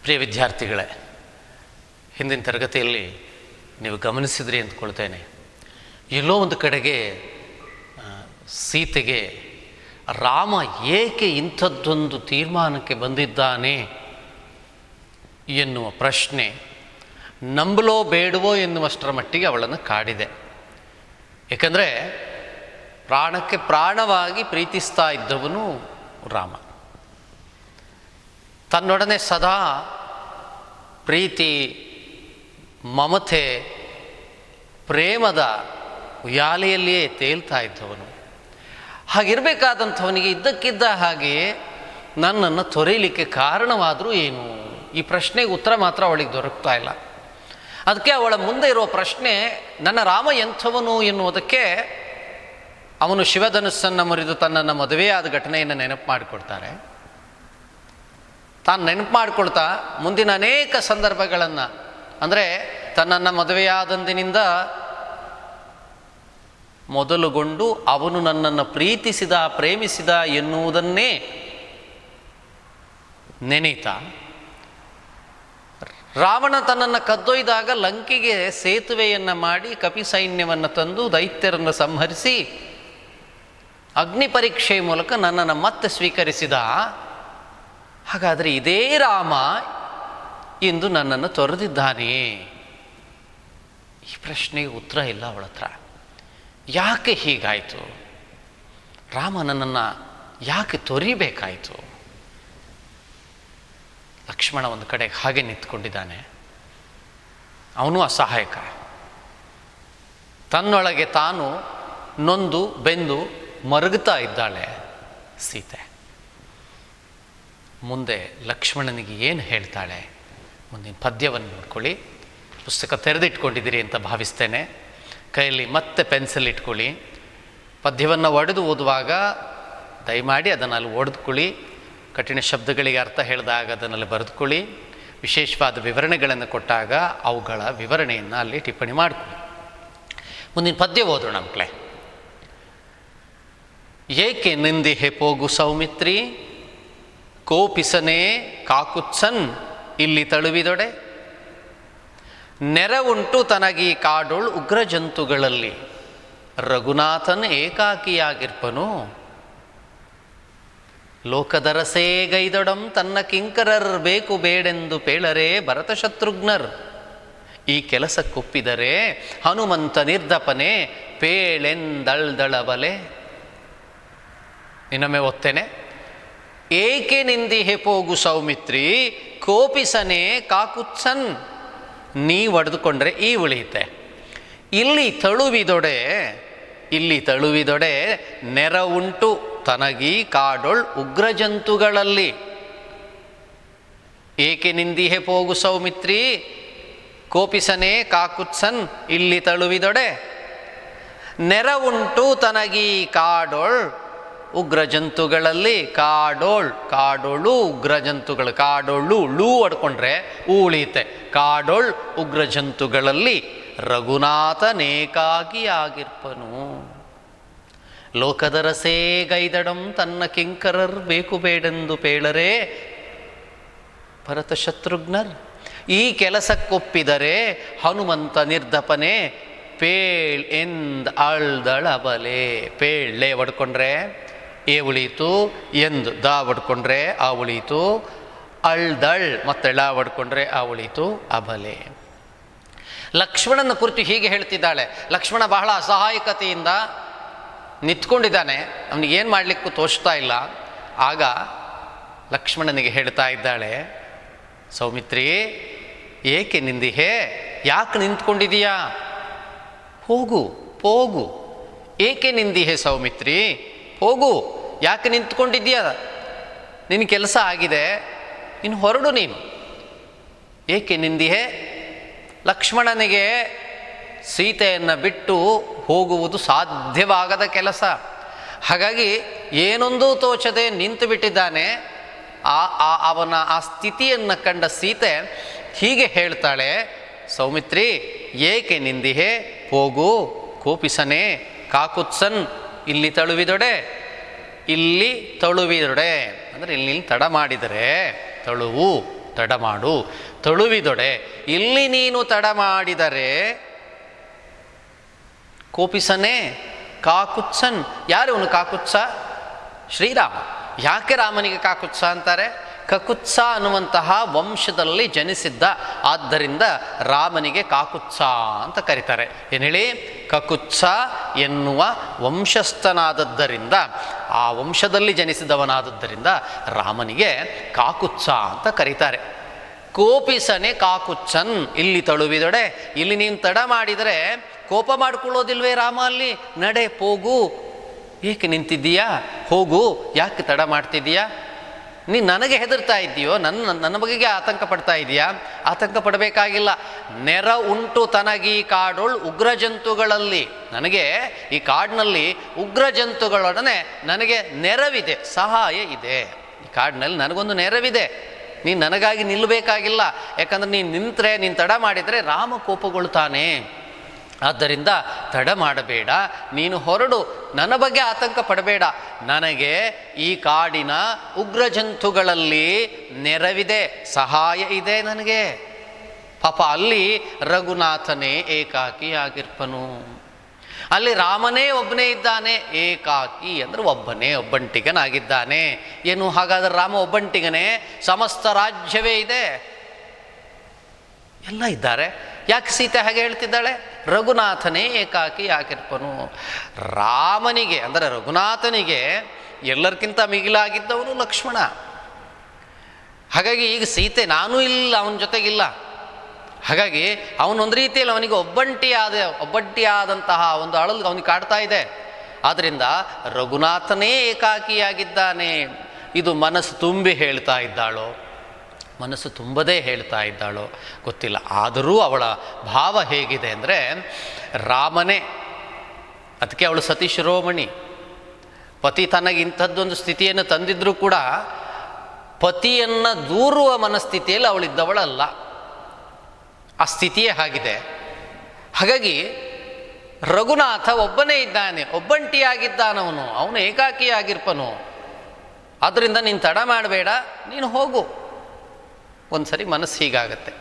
ಪ್ರಿಯ ವಿದ್ಯಾರ್ಥಿಗಳೇ, ಹಿಂದಿನ ತರಗತಿಯಲ್ಲಿ ನೀವು ಗಮನಿಸಿದ್ರಿ ಅಂದ್ಕೊಳ್ತೇನೆ. ಎಲ್ಲೋ ಒಂದು ಕಡೆಗೆ ಸೀತೆಗೆ ರಾಮ ಏಕೆ ಇಂಥದ್ದೊಂದು ತೀರ್ಮಾನಕ್ಕೆ ಬಂದಿದ್ದಾನೆ ಎನ್ನುವ ಪ್ರಶ್ನೆ ನಂಬಲೋ ಬೇಡವೋ ಎನ್ನುವಷ್ಟರ ಮಟ್ಟಿಗೆ ಅವಳನ್ನು ಕಾಡಿದೆ. ಏಕೆಂದರೆ ಪ್ರಾಣಕ್ಕೆ ಪ್ರಾಣವಾಗಿ ಪ್ರೀತಿಸ್ತಾ ಇದ್ದವನು ರಾಮ. ತನ್ನೊಡನೆ ಸದಾ ಪ್ರೀತಿ, ಮಮತೆ, ಪ್ರೇಮದ ಉಯ್ಯಾಲೆಯಲ್ಲಿಯೇ ತೇಲ್ತಾ ಇದ್ದವನು. ಹಾಗಿರಬೇಕಾದಂಥವನಿಗೆ ಇದ್ದಕ್ಕಿದ್ದ ಹಾಗೆ ನನ್ನನ್ನು ತೊರೆಯಲಿಕ್ಕೆ ಕಾರಣವಾದರೂ ಏನು? ಈ ಪ್ರಶ್ನೆಗೆ ಉತ್ತರ ಮಾತ್ರ ಅವಳಿಗೆ ದೊರಕ್ತಾ ಇಲ್ಲ. ಅದಕ್ಕೆ ಅವಳ ಮುಂದೆ ಇರುವ ಪ್ರಶ್ನೆ, ನನ್ನ ರಾಮ ಎಂಥವನು ಎನ್ನುವುದಕ್ಕೆ ಅವನು ಶಿವಧನುಸ್ಸನ್ನು ಮುರಿದು ತನ್ನನ್ನು ಮದುವೆಯಾದ ಘಟನೆಯನ್ನು ನೆನಪು ಮಾಡಿಕೊಡ್ತಾರೆ. ತಾನು ನೆನಪು ಮಾಡಿಕೊಳ್ತಾ ಮುಂದಿನ ಅನೇಕ ಸಂದರ್ಭಗಳನ್ನು, ಅಂದರೆ ತನ್ನನ್ನು ಮದುವೆಯಾದಂದಿನಿಂದ ಮೊದಲುಗೊಂಡು ಅವನು ನನ್ನನ್ನು ಪ್ರೇಮಿಸಿದ ಎನ್ನುವುದನ್ನೇ ನೆನೀತಾ, ರಾವಣ ತನ್ನನ್ನು ಕದ್ದೊಯ್ದಾಗ ಲಂಕೆಗೆ ಸೇತುವೆಯನ್ನು ಮಾಡಿ ಕಪಿ ಸೈನ್ಯವನ್ನು ತಂದು ದೈತ್ಯರನ್ನು ಸಂಹರಿಸಿ ಅಗ್ನಿ ಪರೀಕ್ಷೆಯ ಮೂಲಕ ನನ್ನನ್ನು ಮತ್ತೆ ಸ್ವೀಕರಿಸಿದ. ಹಾಗಾದರೆ ಇದೇ ರಾಮ ಇಂದು ನನ್ನನ್ನು ತೊರೆದಿದ್ದಾನೆಯೇ? ಈ ಪ್ರಶ್ನೆಗೆ ಉತ್ತರ ಇಲ್ಲ ಅವಳ ಹತ್ರ. ಯಾಕೆ ಹೀಗಾಯಿತು? ರಾಮ ನನ್ನನ್ನು ಯಾಕೆ ತೊರಿಬೇಕಾಯಿತು? ಲಕ್ಷ್ಮಣ ಒಂದು ಕಡೆ ಹಾಗೆ ನಿಂತ್ಕೊಂಡಿದ್ದಾನೆ. ಅವನು ಅಸಹಾಯಕ. ತನ್ನೊಳಗೆ ತಾನು ನೊಂದು ಬೆಂದು ಮರುಗುತ್ತಾ ಇದ್ದಾಳೆ ಸೀತೆ. ಮುಂದೆ ಲಕ್ಷ್ಮಣನಿಗೆ ಏನು ಹೇಳ್ತಾಳೆ? ಮುಂದಿನ ಪದ್ಯವನ್ನು ನೋಡ್ಕೊಳ್ಳಿ. ಪುಸ್ತಕ ತೆರೆದಿಟ್ಕೊಂಡಿದ್ದೀರಿ ಅಂತ ಭಾವಿಸ್ತೇನೆ. ಕೈಯಲ್ಲಿ ಮತ್ತೆ ಪೆನ್ಸಿಲ್ ಇಟ್ಕೊಳ್ಳಿ. ಪದ್ಯವನ್ನು ಒಡೆದು ಓದುವಾಗ ದಯಮಾಡಿ ಅದನ್ನು ಅಲ್ಲಿ ಒಡೆದುಕೊಳ್ಳಿ. ಕಠಿಣ ಶಬ್ದಗಳಿಗೆ ಅರ್ಥ ಹೇಳಿದಾಗ ಅದನ್ನಲ್ಲಿ ಬರೆದುಕೊಳ್ಳಿ. ವಿಶೇಷವಾದ ವಿವರಣೆಗಳನ್ನು ಕೊಟ್ಟಾಗ ಅವುಗಳ ವಿವರಣೆಯನ್ನು ಅಲ್ಲಿ ಟಿಪ್ಪಣಿ ಮಾಡಿಕೊಳ್ಳಿ. ಮುಂದಿನ ಪದ್ಯ ಓದೋಣ ಮಕ್ಕಳೇ. ಏಕೆ ನಿಂದಿಹೆ ಪೋಗು ಸೌಮಿತ್ರಿ, ಕೋಪಿಸನೆ ಕಾಕುತ್ಸನ್ ಇಲ್ಲಿ ತಳುವಿದೊಡೆ, ನೆರವುಂಟು ತನಗಿ ಕಾಡೋಳ್ ಉಗ್ರ ಜಂತುಗಳಲ್ಲಿ, ರಘುನಾಥನ್ ಏಕಾಕಿಯಾಗಿರ್ಪನು, ಲೋಕದರಸೇಗೈದೊಡಂ ತನ್ನ ಕಿಂಕರರ್ ಬೇಕು ಬೇಡೆಂದು ಪೇಳರೆ ಭರತ ಶತ್ರುಘ್ನರ್, ಈ ಕೆಲಸಕ್ಕೊಪ್ಪಿದರೆ ಹನುಮಂತ ನಿರ್ದಪನೆ ಪೇಳೆಂದಳ್ದಳಬಲೆ. ಇನ್ನೊಮ್ಮೆ ಓದ್ತೇನೆ. ಏಕೆ ನಿಂದಿಹೆ ಪೋಗು ಸೌಮಿತ್ರಿ, ಕೋಪಿಸನೆ ಕಾಕುತ್ಸನ್, ನೀ ಒಡೆದುಕೊಂಡ್ರೆ ಈ ಉಳಿಯುತ್ತೆ. ಇಲ್ಲಿ ತಳುವಿದೊಡೆ ನೆರವುಂಟು ತನಗಿ ಕಾಡೊಳ್ ಉಗ್ರ ಜಂತುಗಳಲ್ಲಿ. ಏಕೆ ನಿಂದಿಹೆ ಪೋಗು ಸೌಮಿತ್ರಿ, ಕೋಪಿಸನೆ ಕಾಕುತ್ಸನ್ ಇಲ್ಲಿ ತಳುವಿದೊಡೆ, ನೆರವುಂಟು ತನಗಿ ಕಾಡೊಳ್ ಉಗ್ರ ಜಂತುಗಳಲ್ಲಿ. ಕಾಡೋಳು ಉಗ್ರ ಜಂತುಗಳು. ಕಾಡೋಳು ಲೂ ಹೊಡ್ಕೊಂಡ್ರೆ ಉಳಿಯುತ್ತೆ. ಕಾಡೋಳ್ ಉಗ್ರ ಜಂತುಗಳಲ್ಲಿ ರಘುನಾಥನೇಕಾಗಿ ಆಗಿರ್ಪನು, ಲೋಕದರಸೇಗೈದಡಂ ತನ್ನ ಕಿಂಕರರ್ ಬೇಕು ಬೇಡೆಂದು ಪೇಳರೆ ಭರತ ಶತ್ರುಘ್ನರ್, ಈ ಕೆಲಸಕ್ಕೊಪ್ಪಿದರೆ ಹನುಮಂತ ನಿರ್ದಪನೆ ಪೇಳ್ ಎಂದ್ ಅಳ್ದಳಬಲೆ. ಪೇಳ್ಳೆ ಹೊಡ್ಕೊಂಡ್ರೆ ಏ ಉಳೀತು, ಎಂದು ದ ಹೊಡ್ಕೊಂಡ್ರೆ ಆ ಉಳೀತು, ಅಳ್ದಳ್ ಮತ್ತೆ ಳ ಹೊಡ್ಕೊಂಡ್ರೆ ಆ ಉಳೀತು, ಅಬಲೆ. ಲಕ್ಷ್ಮಣನ ಕುರಿತು ಹೀಗೆ ಹೇಳ್ತಿದ್ದಾಳೆ. ಲಕ್ಷ್ಮಣ ಬಹಳ ಅಸಹಾಯಕತೆಯಿಂದ ನಿಂತ್ಕೊಂಡಿದ್ದಾನೆ. ಅವನಿಗೇನು ಮಾಡಲಿಕ್ಕೂ ತೋಚ್ತಾ ಇಲ್ಲ. ಆಗ ಲಕ್ಷ್ಮಣನಿಗೆ ಹೇಳ್ತಾ ಇದ್ದಾಳೆ, ಸೌಮಿತ್ರಿ ಏಕೆ ನಿಂದಿಹೆ, ಯಾಕೆ ನಿಂತ್ಕೊಂಡಿದೀಯಾ? ಹೋಗು. ಏಕೆ ನಿಂದಿಹೆ ಸೌಮಿತ್ರಿ, ಹೋಗು. ಯಾಕೆ ನಿಂತ್ಕೊಂಡಿದ್ದೀಯ? ನಿನ್ನ ಕೆಲಸ ಆಗಿದೆ, ಇನ್ನು ಹೊರಡು ನೀನು. ಏಕೆ ನಿಂದಿಹೆ? ಲಕ್ಷ್ಮಣನಿಗೆ ಸೀತೆಯನ್ನು ಬಿಟ್ಟು ಹೋಗುವುದು ಸಾಧ್ಯವಾಗದ ಕೆಲಸ. ಹಾಗಾಗಿ ಏನೊಂದೂ ತೋಚದೆ ನಿಂತು ಬಿಟ್ಟಿದ್ದಾನೆ. ಅವನ ಆ ಸ್ಥಿತಿಯನ್ನು ಕಂಡ ಸೀತೆ ಹೀಗೆ ಹೇಳ್ತಾಳೆ, ಸೌಮಿತ್ರಿ ಏಕೆ ನಿಂದಿಹೆ, ಹೋಗು. ಕೋಪಿಸನೆ ಕಾಕುತ್ಸನ್ ಇಲ್ಲಿ ತಳುವಿದೊಡೆ, ಇಲ್ಲಿ ತಳುವಿದೊಡೆ ಅಂದರೆ ಇಲ್ಲಿ ತಡ ಮಾಡಿದರೆ ತಳುವು ತಡ ಮಾಡು. ತಳುವಿದೊಡೆ ಇಲ್ಲಿ ನೀನು ತಡ ಮಾಡಿದರೆ ಕೋಪಿಸನೇ ಕಾಕುತ್ಸನ್. ಯಾರು ಅವನು ಕಾಕುತ್ಸ? ಶ್ರೀರಾಮ. ಯಾಕೆ ರಾಮನಿಗೆ ಕಾಕುತ್ಸ ಅಂತಾರೆ? ಕಕುತ್ಸ ಅನ್ನುವಂತಹ ವಂಶದಲ್ಲಿ ಜನಿಸಿದ್ದ, ಆದ್ದರಿಂದ ರಾಮನಿಗೆ ಕಾಕುತ್ಸ ಅಂತ ಕರೀತಾರೆ. ಏನು ಹೇಳಿ? ಕಕುತ್ಸ ಎನ್ನುವ ವಂಶಸ್ಥನಾದದ್ದರಿಂದ, ಆ ವಂಶದಲ್ಲಿ ಜನಿಸಿದವನಾದದ್ದರಿಂದ ರಾಮನಿಗೆ ಕಾಕುತ್ಸ ಅಂತ ಕರೀತಾರೆ. ಕೋಪಿಸನೆ ಕಾಕುತ್ಸನ್. ಇಲ್ಲಿ ತಳುವಿದೊಡೆ, ಇಲ್ಲಿ ನೀನು ತಡ ಮಾಡಿದರೆ ಕೋಪ ಮಾಡಿಕೊಳ್ಳೋದಿಲ್ವೇ ರಾಮ? ಅಲ್ಲಿ ನಡೆ, ಹೋಗು, ಏಕೆ ನಿಂತಿದ್ದೀಯಾ? ಹೋಗು, ಯಾಕೆ ತಡ ಮಾಡ್ತಿದ್ದೀಯಾ? ನೀನು ನನಗೆ ಹೆದರ್ತಾ ಇದ್ದೀಯೋ? ನನ್ನ ಬಗೆಗೆ ಆತಂಕ ಪಡ್ತಾ ಇದೆಯಾ? ಆತಂಕ ಪಡಬೇಕಾಗಿಲ್ಲ. ನೆರ ಉಂಟು ತನಗೀ ಕಾಡೊಳ್ ಉಗ್ರ ಜಂತುಗಳಲ್ಲಿ. ನನಗೆ ಈ ಕಾಡಿನಲ್ಲಿ ಉಗ್ರ ಜಂತುಗಳೊಡನೆ ನನಗೆ ನೆರವಿದೆ, ಸಹಾಯ ಇದೆ. ಈ ಕಾಡಿನಲ್ಲಿ ನನಗೊಂದು ನೆರವಿದೆ. ನೀನು ನನಗಾಗಿ ನಿಲ್ಲಬೇಕಾಗಿಲ್ಲ. ಯಾಕಂದರೆ ನೀನು ನಿಂತರೆ, ನೀನು ತಡ ಮಾಡಿದರೆ ರಾಮ ಕೋಪಗೊಳ್ತಾನೆ. ಆದ್ದರಿಂದ ತಡ ಮಾಡಬೇಡ, ನೀನು ಹೊರಡು, ನನ್ನ ಬಗ್ಗೆ ಆತಂಕ ಪಡಬೇಡ. ನನಗೆ ಈ ಕಾಡಿನ ಉಗ್ರ ಜಂತುಗಳಲ್ಲಿ ನೆರವಿದೆ, ಸಹಾಯ ಇದೆ ನನಗೆ. ಪಾಪ ಅಲ್ಲಿ ರಘುನಾಥನೇ ಏಕಾಕಿ ಆಗಿರ್ಪನು. ಅಲ್ಲಿ ರಾಮನೇ ಒಬ್ಬನೇ ಇದ್ದಾನೆ. ಏಕಾಕಿ ಅಂದರೆ ಒಬ್ಬನೇ, ಒಬ್ಬಂಟಿಗನಾಗಿದ್ದಾನೆ. ಏನು ಹಾಗಾದರೆ ರಾಮ ಒಬ್ಬಂಟಿಗನೇ? ಸಮಸ್ತ ರಾಜ್ಯವೇ ಇದೆ, ಎಲ್ಲ ಇದ್ದಾರೆ. ಯಾಕೆ ಸೀತೆ ಹಾಗೆ ಹೇಳ್ತಿದ್ದಾಳೆ? ರಘುನಾಥನೇ ಏಕಾಕಿ ಆಗಿರ್ಪನು. ರಾಮನಿಗೆ ಅಂದರೆ ರಘುನಾಥನಿಗೆ ಎಲ್ಲರಿಗಿಂತ ಮಿಗಿಲಾಗಿದ್ದವನು ಲಕ್ಷ್ಮಣ. ಹಾಗಾಗಿ ಈಗ ಸೀತೆ ನಾನೂ ಇಲ್ಲ, ಅವನ ಜೊತೆಗಿಲ್ಲ. ಹಾಗಾಗಿ ಅವನೊಂದು ರೀತಿಯಲ್ಲಿ ಅವನಿಗೆ ಒಬ್ಬಂಟಿಯಾದಂತಹ ಒಂದು ಅಳಲು ಅವನಿಗೆ ಕಾಡ್ತಾ ಇದೆ. ಆದ್ದರಿಂದ ರಘುನಾಥನೇ ಏಕಾಕಿಯಾಗಿದ್ದಾನೆ. ಇದು ಮನಸ್ಸು ತುಂಬಿ ಹೇಳ್ತಾ ಇದ್ದಾಳೋ, ಮನಸ್ಸು ತುಂಬದೇ ಹೇಳ್ತಾ ಇದ್ದಾಳೋ ಗೊತ್ತಿಲ್ಲ. ಆದರೂ ಅವಳ ಭಾವ ಹೇಗಿದೆ ಅಂದರೆ ರಾಮನೇ. ಅದಕ್ಕೆ ಅವಳು ಸತಿ ಶಿರೋಮಣಿ. ಪತಿ ತನಗೆ ಇಂಥದ್ದೊಂದು ಸ್ಥಿತಿಯನ್ನು ತಂದಿದ್ರೂ ಕೂಡ ಪತಿಯನ್ನು ದೂರುವ ಮನಸ್ಥಿತಿಯಲ್ಲಿ ಅವಳಿದ್ದವಳಲ್ಲ. ಆ ಸ್ಥಿತಿಯೇ ಆಗಿದೆ. ಹಾಗಾಗಿ ರಘುನಾಥ ಒಬ್ಬನೇ ಇದ್ದಾನೆ, ಒಬ್ಬಂಟಿಯಾಗಿದ್ದಾನವನು, ಅವನು ಏಕಾಕಿಯಾಗಿರ್ಪನು. ಆದ್ದರಿಂದ ನೀನು ತಡ ಮಾಡಬೇಡ, ನೀನು ಹೋಗು. ಒಂದು ಸರಿ ಮನಸ್ಸು ಹೀಗಾಗತ್ತೆ.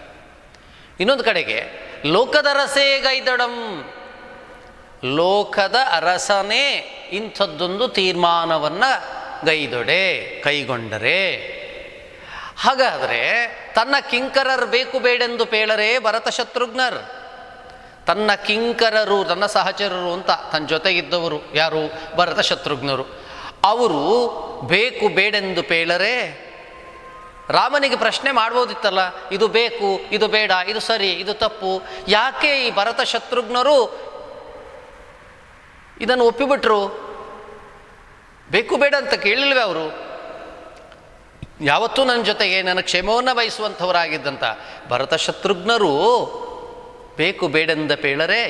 ಇನ್ನೊಂದು ಕಡೆಗೆ ಲೋಕದ ರಸೇ ಗೈದಡಂ, ಲೋಕದ ಅರಸನೇ ಇಂಥದ್ದೊಂದು ತೀರ್ಮಾನವನ್ನು ಕೈಗೊಂಡರೆ. ಹಾಗಾದರೆ ತನ್ನ ಕಿಂಕರರು ಬೇಕು ಬೇಡೆಂದು ಪೇಳರೆ ಭರತ ಶತ್ರುಘ್ನರ್. ತನ್ನ ಕಿಂಕರರು, ತನ್ನ ಸಹಚರರು ಅಂತ ತನ್ನ ಜೊತೆಗಿದ್ದವರು ಯಾರು? ಭರತ ಶತ್ರುಘ್ನರು. ಅವರು ಬೇಕು ಬೇಡೆಂದು ಪೇಳರೆ. ರಾಮನಿಗೆ ಪ್ರಶ್ನೆ ಮಾಡ್ಬೋದಿತ್ತಲ್ಲ, ಇದು ಬೇಕು, ಇದು ಬೇಡ, ಇದು ಸರಿ, ಇದು ತಪ್ಪು. ಯಾಕೆ ಈ ಭರತ ಶತ್ರುಘ್ನರು ಇದನ್ನು ಒಪ್ಪಿಬಿಟ್ರು? ಬೇಕು ಬೇಡ ಅಂತ ಕೇಳಿಲ್ವೇ ಅವರು? ಯಾವತ್ತೂ ನನ್ನ ಜೊತೆಗೆ ನನ್ನ ಕ್ಷೇಮವನ್ನು ಬಯಸುವಂಥವರಾಗಿದ್ದಂಥ ಭರತ ಶತ್ರುಘ್ನರು ಬೇಕು ಬೇಡೆಂದ ಪೇಳರೆ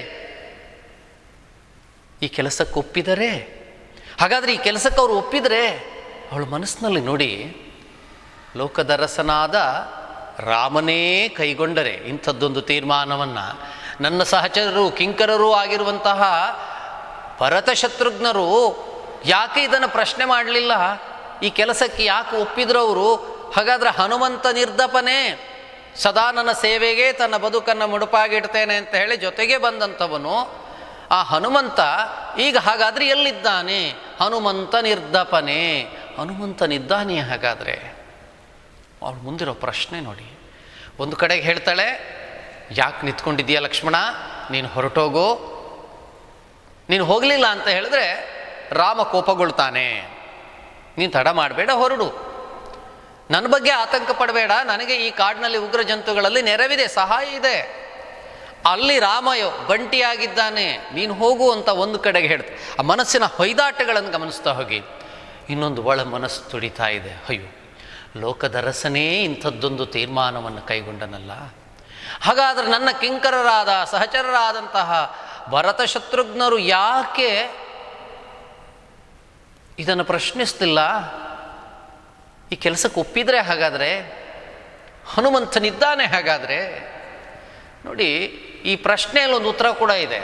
ಈ ಕೆಲಸಕ್ಕೆ ಒಪ್ಪಿದರೆ. ಹಾಗಾದರೆ ಈ ಕೆಲಸಕ್ಕೆ ಅವರು ಒಪ್ಪಿದರೆ ಅವಳ ಮನಸ್ಸಿನಲ್ಲಿ ನೋಡಿ, ಲೋಕದರಸನಾದ ರಾಮನೇ ಕೈಗೊಂಡರೆ ಇಂಥದ್ದೊಂದು ತೀರ್ಮಾನವನ್ನು, ನನ್ನ ಸಹಚರರು ಕಿಂಕರರೂ ಆಗಿರುವಂತಹ ಭರತ ಶತ್ರುಘ್ನರು ಯಾಕೆ ಇದನ್ನು ಪ್ರಶ್ನೆ ಮಾಡಲಿಲ್ಲ? ಈ ಕೆಲಸಕ್ಕೆ ಯಾಕೆ ಒಪ್ಪಿದ್ರು ಅವರು? ಹಾಗಾದರೆ ಹನುಮಂತ ನಿರ್ದಪನೆ, ಸದಾ ನನ್ನ ಸೇವೆಗೆ ತನ್ನ ಬದುಕನ್ನು ಮುಡುಪಾಗಿಡ್ತೇನೆ ಅಂತ ಹೇಳಿ ಜೊತೆಗೆ ಬಂದಂಥವನು ಆ ಹನುಮಂತ ಈಗ ಹಾಗಾದರೆ ಎಲ್ಲಿದ್ದಾನೆ? ಹನುಮಂತ ನಿರ್ದಪನೆ, ಹನುಮಂತನಿದ್ದಾನೆ. ಹಾಗಾದರೆ ಅವಳು ಮುಂದಿರೋ ಪ್ರಶ್ನೆ ನೋಡಿ. ಒಂದು ಕಡೆಗೆ ಹೇಳ್ತಾಳೆ, ಯಾಕೆ ನಿಂತ್ಕೊಂಡಿದ್ದೀಯ ಲಕ್ಷ್ಮಣ, ನೀನು ಹೊರಟೋಗು. ನೀನು ಹೋಗಲಿಲ್ಲ ಅಂತ ಹೇಳಿದ್ರೆ ರಾಮ ಕೋಪಗೊಳ್ತಾನೆ, ನೀನು ತಡ ಮಾಡಬೇಡ, ಹೊರಡು. ನನ್ನ ಬಗ್ಗೆ ಆತಂಕ ಪಡಬೇಡ, ನನಗೆ ಈ ಕಾಡಿನಲ್ಲಿ ಉಗ್ರ ಜಂತುಗಳಲ್ಲಿ ನೆರವಿದೆ, ಸಹಾಯ ಇದೆ. ಅಲ್ಲಿ ರಾಮಯೋ ಬಂಟಿಯಾಗಿದ್ದಾನೆ, ನೀನು ಹೋಗು ಅಂತ ಒಂದು ಕಡೆಗೆ ಹೇಳ್ತಾರೆ. ಆ ಮನಸ್ಸಿನ ಹೊಯ್ದಾಟಗಳನ್ನು ಗಮನಿಸ್ತಾ ಹೋಗಿ. ಇನ್ನೊಂದು ಒಳ ಮನಸ್ಸು ತುಡಿತಾ ಇದೆ, ಅಯ್ಯೋ ಲೋಕದರಸನೇ ಇಂಥದ್ದೊಂದು ತೀರ್ಮಾನವನ್ನು ಕೈಗೊಂಡನಲ್ಲ. ಹಾಗಾದರೆ ನನ್ನ ಕಿಂಕರರಾದ ಸಹಚರರಾದಂತಹ ಭರತ ಶತ್ರುಘ್ನರು ಯಾಕೆ ಇದನ್ನು ಪ್ರಶ್ನಿಸ್ತಿಲ್ಲ? ಈ ಕೆಲಸಕ್ಕೆ ಒಪ್ಪಿದರೆ ಹಾಗಾದರೆ ಹನುಮಂತನಿದ್ದಾನೆ. ಹಾಗಾದರೆ ನೋಡಿ, ಈ ಪ್ರಶ್ನೆಯಲ್ಲಿ ಒಂದು ಉತ್ತರ ಕೂಡ ಇದೆ.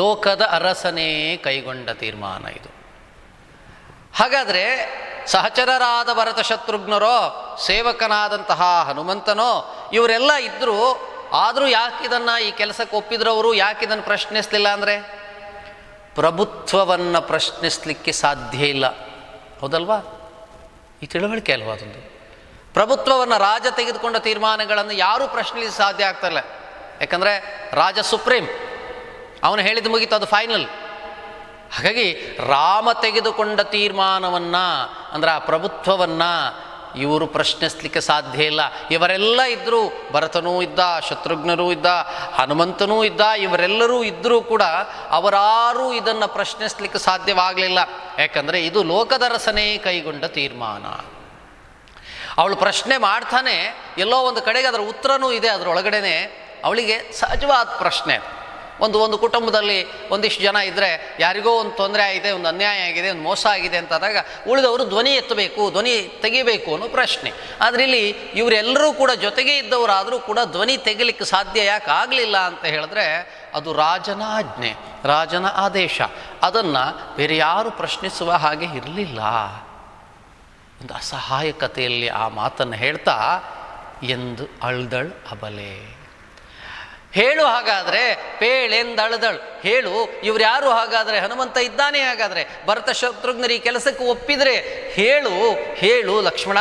ಲೋಕದ ಅರಸನೇ ಕೈಗೊಂಡ ತೀರ್ಮಾನ ಇದು. ಹಾಗಾದರೆ ಸಹಚರರಾದ ಭರತ ಶತ್ರುಘ್ನರೋ ಸೇವಕನಾದಂತಹ ಹನುಮಂತನೋ ಇವರೆಲ್ಲ ಇದ್ದರು. ಆದರೂ ಯಾಕಿದನ್ನು ಈ ಕೆಲಸಕ್ಕೆ ಒಪ್ಪಿದ್ರವರು, ಯಾಕಿದನ್ನು ಪ್ರಶ್ನಿಸಲಿಲ್ಲ ಅಂದರೆ ಪ್ರಭುತ್ವವನ್ನು ಪ್ರಶ್ನಿಸಲಿಕ್ಕೆ ಸಾಧ್ಯ ಇಲ್ಲ. ಹೌದಲ್ವಾ? ಈ ತಿಳುವಳಿಕೆ ಅಲ್ವಾ ಅದೊಂದು. ಪ್ರಭುತ್ವವನ್ನು ರಾಜ ತೆಗೆದುಕೊಂಡ ತೀರ್ಮಾನಗಳನ್ನು ಯಾರೂ ಪ್ರಶ್ನಿಸಲಿಕ್ಕೆ ಸಾಧ್ಯ ಆಗ್ತಾಯಿಲ್ಲ. ಯಾಕಂದರೆ ರಾಜ ಸುಪ್ರೀಂ, ಅವನು ಹೇಳಿದ್ದು ಮುಗೀತು, ಅದು ಫೈನಲ್. ಹಾಗಾಗಿ ರಾಮ ತೆಗೆದುಕೊಂಡ ತೀರ್ಮಾನವನ್ನು ಅಂದರೆ ಆ ಪ್ರಭುತ್ವವನ್ನು ಇವರು ಪ್ರಶ್ನಿಸಲಿಕ್ಕೆ ಸಾಧ್ಯ ಇಲ್ಲ. ಇವರೆಲ್ಲ ಇದ್ದರು, ಭರತನೂ ಇದ್ದ, ಶತ್ರುಘ್ನರೂ ಇದ್ದ, ಹನುಮಂತನೂ ಇದ್ದ, ಇವರೆಲ್ಲರೂ ಇದ್ದರೂ ಕೂಡ ಅವರಾರೂ ಇದನ್ನು ಪ್ರಶ್ನಿಸಲಿಕ್ಕೆ ಸಾಧ್ಯವಾಗಲಿಲ್ಲ. ಯಾಕಂದರೆ ಇದು ಲೋಕದರಸನೇ ಕೈಗೊಂಡ ತೀರ್ಮಾನ. ಅವಳು ಪ್ರಶ್ನೆ ಮಾಡ್ತಾನೆ, ಎಲ್ಲೋ ಒಂದು ಕಡೆಗೆ ಅದರ ಉತ್ತರನೂ ಇದೆ ಅದರೊಳಗಡೆನೆ. ಅವಳಿಗೆ ಸಹಜವಾದ ಪ್ರಶ್ನೆ. ಒಂದು ಕುಟುಂಬದಲ್ಲಿ ಒಂದಿಷ್ಟು ಜನ ಇದ್ದರೆ ಯಾರಿಗೋ ಒಂದು ತೊಂದರೆ ಆಗಿದೆ, ಒಂದು ಅನ್ಯಾಯ ಆಗಿದೆ, ಒಂದು ಮೋಸ ಆಗಿದೆ ಅಂತಾದಾಗ ಉಳಿದವರು ಧ್ವನಿ ಎತ್ತಬೇಕು, ಧ್ವನಿ ತೆಗಿಬೇಕು ಅನ್ನೋ ಪ್ರಶ್ನೆ. ಆದರೆ ಇಲ್ಲಿ ಇವರೆಲ್ಲರೂ ಕೂಡ ಜೊತೆಗೆ ಇದ್ದವರಾದರೂ ಕೂಡ ಧ್ವನಿ ತೆಗಿಲಿಕ್ಕೆ ಸಾಧ್ಯ ಯಾಕೆ ಆಗಲಿಲ್ಲ ಅಂತ ಹೇಳಿದ್ರೆ ಅದು ರಾಜನ ಆಜ್ಞೆ, ರಾಜನ ಆದೇಶ. ಅದನ್ನು ಬೇರೆ ಯಾರು ಪ್ರಶ್ನಿಸುವ ಹಾಗೆ ಇರಲಿಲ್ಲ. ಒಂದು ಅಸಹಾಯಕತೆಯಲ್ಲಿ ಆ ಮಾತನ್ನು ಹೇಳ್ತಾ ಎಂದು ಅಳ್ದಳ್ ಅಬಲೆ. ಹೇಳು ಹಾಗಾದರೆ, ಪೇಳೆಂದಳ್ದಳು, ಹೇಳು ಇವ್ರು ಯಾರು ಹಾಗಾದರೆ, ಹನುಮಂತ ಇದ್ದಾನೆ ಹಾಗಾದರೆ, ಭರತ ಶತ್ರುಘ್ನರು ಈ ಕೆಲಸಕ್ಕೆ ಒಪ್ಪಿದರೆ ಹೇಳು, ಹೇಳು ಲಕ್ಷ್ಮಣ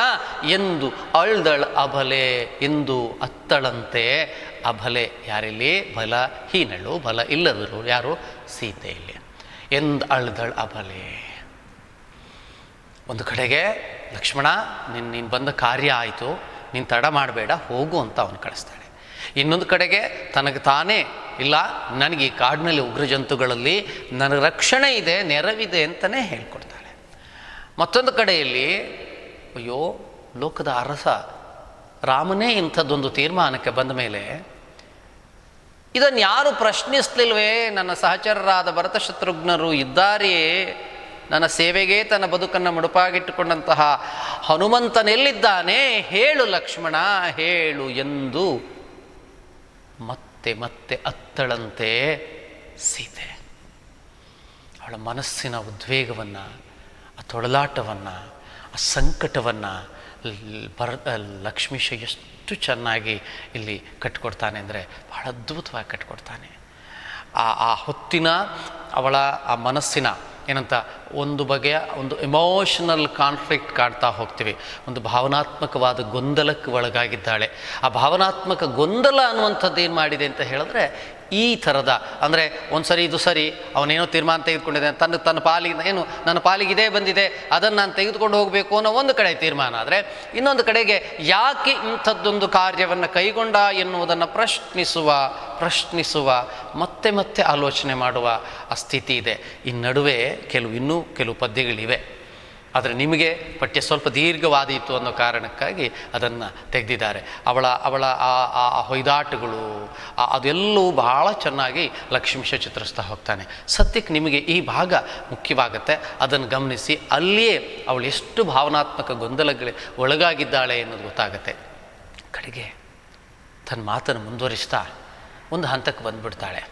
ಎಂದು ಅಳ್ದಳ್ ಅಬಲೆ. ಎಂದು ಅತ್ತಳಂತೆ ಅಬಲೆ. ಯಾರಿಲ್ಲಿ? ಬಲ ಹೀನಳು, ಬಲ ಇಲ್ಲದರು ಯಾರು? ಸೀತೆಯಲ್ಲಿ. ಎಂದು ಅಳ್ದಳ್ ಅಬಲೆ. ಒಂದು ಕಡೆಗೆ ಲಕ್ಷ್ಮಣ ನೀನು ಬಂದ ಕಾರ್ಯ ಆಯಿತು, ನೀನು ತಡ ಮಾಡಬೇಡ, ಹೋಗು ಅಂತ ಅವನು ಕಳಿಸ್ತಾಳೆ. ಇನ್ನೊಂದು ಕಡೆಗೆ ತನಗೆ ತಾನೇ ಇಲ್ಲ, ನನಗೆ ಈ ಕಾಡಿನಲ್ಲಿ ಉಗ್ರ ಜಂತುಗಳಲ್ಲಿ ನನಗೆ ರಕ್ಷಣೆ ಇದೆ, ನೆರವಿದೆ ಅಂತಲೇ ಹೇಳ್ಕೊಡ್ತಾಳೆ. ಮತ್ತೊಂದು ಕಡೆಯಲ್ಲಿ ಅಯ್ಯೋ ಲೋಕದ ಅರಸ ರಾಮನೇ ಇಂಥದ್ದೊಂದು ತೀರ್ಮಾನಕ್ಕೆ ಬಂದ ಮೇಲೆ ಇದನ್ನು ಯಾರು ಪ್ರಶ್ನಿಸಲಿಲ್ವೇ? ನನ್ನ ಸಹಚರರಾದ ಭರತ ಶತ್ರುಘ್ನರು ಇದ್ದಾರೆಯೇ, ನನ್ನ ಸೇವೆಗೆ ತನ್ನ ಬದುಕನ್ನು ಮುಡುಪಾಗಿಟ್ಟುಕೊಂಡಂತಹ ಹನುಮಂತನೆಲ್ಲಿದ್ದಾನೆ? ಹೇಳು ಲಕ್ಷ್ಮಣ, ಹೇಳು ಎಂದು ಮತ್ತೆ ಮತ್ತೆ ಅತ್ತಳಂತೆ ಸೀತೆ. ಅವಳ ಮನಸ್ಸಿನ ಉದ್ವೇಗವನ್ನು, ಆ ತೊಳಲಾಟವನ್ನು, ಆ ಸಂಕಟವನ್ನು ಲಕ್ಷ್ಮೀಶ ಎಷ್ಟು ಚೆನ್ನಾಗಿ ಇಲ್ಲಿ ಕಟ್ಕೊಡ್ತಾನೆ ಅಂದರೆ ಬಹಳ ಅದ್ಭುತವಾಗಿ ಕಟ್ಕೊಡ್ತಾನೆ. ಆ ಹೊತ್ತಿನ ಅವಳ ಆ ಮನಸ್ಸಿನ ಏನಂತ ಒಂದು ಬಗೆಯ ಒಂದು ಎಮೋಷನಲ್ ಕಾನ್ಫ್ಲಿಕ್ಟ್ ಕಾಡ್ತಾ ಹೋಗ್ತೀವಿ. ಒಂದು ಭಾವನಾತ್ಮಕವಾದ ಗೊಂದಲಕ್ಕೆ ಒಳಗಾಗಿದ್ದಾಳೆ. ಆ ಭಾವನಾತ್ಮಕ ಗೊಂದಲ ಅನ್ನುವಂಥದ್ದು ಏನು ಮಾಡಿದೆ ಅಂತ ಹೇಳಿದ್ರೆ ಈ ಥರದ ಅಂದರೆ ಒಂದು ಸರಿ ಇದು ಸರಿ, ಅವನೇನೋ ತೀರ್ಮಾನ ತೆಗೆದುಕೊಂಡಿದ್ದಾನೆ, ತನ್ನ ಪಾಲಿಗೆ ಏನು ನನ್ನ ಪಾಲಿಗೆ ಇದೇ ಬಂದಿದೆ, ಅದನ್ನು ನಾನು ತೆಗೆದುಕೊಂಡು ಹೋಗಬೇಕು ಅನ್ನೋ ಒಂದು ಕಡೆ ತೀರ್ಮಾನ. ಆದರೆ ಇನ್ನೊಂದು ಕಡೆಗೆ ಯಾಕೆ ಇಂಥದ್ದೊಂದು ಕಾರ್ಯವನ್ನು ಕೈಗೊಂಡ ಎನ್ನುವುದನ್ನು ಪ್ರಶ್ನಿಸುವ ಮತ್ತೆ ಮತ್ತೆ ಆಲೋಚನೆ ಮಾಡುವ ಆ ಸ್ಥಿತಿ ಇದೆ. ಈ ನಡುವೆ ಇನ್ನೂ ಕೆಲವು ಪದ್ಯಗಳಿವೆ. ಆದರೆ ನಿಮಗೆ ಪಠ್ಯ ಸ್ವಲ್ಪ ದೀರ್ಘವಾದೀತು ಅನ್ನೋ ಕಾರಣಕ್ಕಾಗಿ ಅದನ್ನು ತೆಗೆದಿದ್ದಾರೆ. ಅವಳ ಆ ಹೊಯ್ದಾಟಗಳು ಅದೆಲ್ಲವೂ ಬಹಳ ಚೆನ್ನಾಗಿ ಲಕ್ಷ್ಮೀಶ ಚಿತ್ರಿಸ್ತಾ ಹೋಗ್ತಾನೆ. ಸದ್ಯಕ್ಕೆ ನಿಮಗೆ ಈ ಭಾಗ ಮುಖ್ಯವಾಗುತ್ತೆ, ಅದನ್ನು ಗಮನಿಸಿ. ಅಲ್ಲಿಯೇ ಅವಳು ಎಷ್ಟು ಭಾವನಾತ್ಮಕ ಗೊಂದಲಗಳಿಗೆ ಒಳಗಾಗಿದ್ದಾಳೆ ಅನ್ನೋದು ಗೊತ್ತಾಗುತ್ತೆ. ಕಡೆಗೆ ತನ್ನ ಮಾತನ್ನು ಮುಂದುವರಿಸ್ತಾ ಒಂದು ಹಂತಕ್ಕೆ ಬಂದುಬಿಡ್ತಾಳೆ.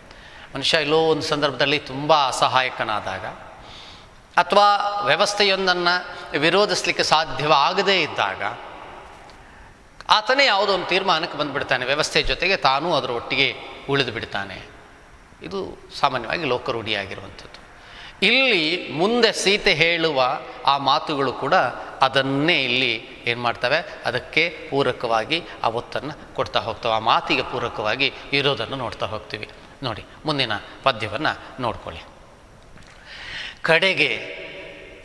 ಮನುಷ್ಯ ಎಲ್ಲೋ ಒಂದು ಸಂದರ್ಭದಲ್ಲಿ ತುಂಬ ಅಸಹಾಯಕನಾದಾಗ ಅಥವಾ ವ್ಯವಸ್ಥೆಯೊಂದನ್ನು ವಿರೋಧಿಸಲಿಕ್ಕೆ ಸಾಧ್ಯವಾಗದೇ ಇದ್ದಾಗ ಆತನೇ ಯಾವುದೋ ಒಂದು ತೀರ್ಮಾನಕ್ಕೆ ಬಂದುಬಿಡ್ತಾನೆ. ವ್ಯವಸ್ಥೆಯ ಜೊತೆಗೆ ತಾನೂ ಅದರ ಒಟ್ಟಿಗೆ ಉಳಿದು ಬಿಡ್ತಾನೆ. ಇದು ಸಾಮಾನ್ಯವಾಗಿ ಲೋಕರೂಢಿಯಾಗಿರುವಂಥದ್ದು. ಇಲ್ಲಿ ಮುಂದೆ ಸೀತೆ ಹೇಳುವ ಆ ಮಾತುಗಳು ಕೂಡ ಅದನ್ನೇ ಇಲ್ಲಿ ಏನು ಮಾಡ್ತವೆ, ಅದಕ್ಕೆ ಪೂರಕವಾಗಿ ಆ ಒತ್ತನ್ನು ಕೊಡ್ತಾ ಹೋಗ್ತವೆ. ಆ ಮಾತಿಗೆ ಪೂರಕವಾಗಿ ಇರೋದನ್ನು ನೋಡ್ತಾ ಹೋಗ್ತೀವಿ. ನೋಡಿ, ಮುಂದಿನ ಪದ್ಯವನ್ನು ನೋಡ್ಕೊಳ್ಳಿ. ಕಡೆಗೆ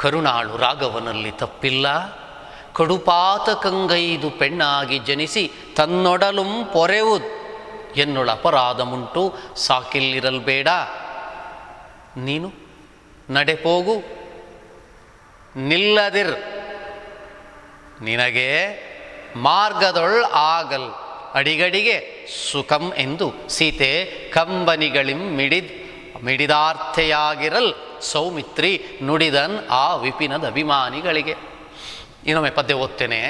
ಕರುಣಾಳು ರಾಘವನಲ್ಲಿ ತಪ್ಪಿಲ್ಲ, ಕಡುಪಾತಕಂಗೈದು ಪೆಣ್ಣಾಗಿ ಜನಿಸಿ ತನ್ನೊಡಲುಂ ಪೊರೆವುದು ಎನ್ನೊಳ ಅಪರಾಧಮುಂಟು ಸಾಕಿಲ್ಲಿರಲ್ಬೇಡ. ನೀನು ನಡೆಪೋಗು ನಿಲ್ಲದಿರ್, ನಿನಗೆ ಮಾರ್ಗದೊಳ್ ಆಗಲ್ ಅಡಿಗಡಿಗೆ ಸುಖಂ ಎಂದು ಸೀತೆ ಕಂಬನಿಗಳಿಂ ಮಿಡಿದಾರ್ಥೆಯಾಗಿರಲ್ ಸೌಮಿತ್ರಿ ನುಡಿದನ್ ಆ ವಿಪಿನದ ಅಭಿಮಾನಿಗಳಿಗೆ. ಇನ್ನೊಮ್ಮೆ ಪದ್ಯ ಓದ್ತೇನೆ.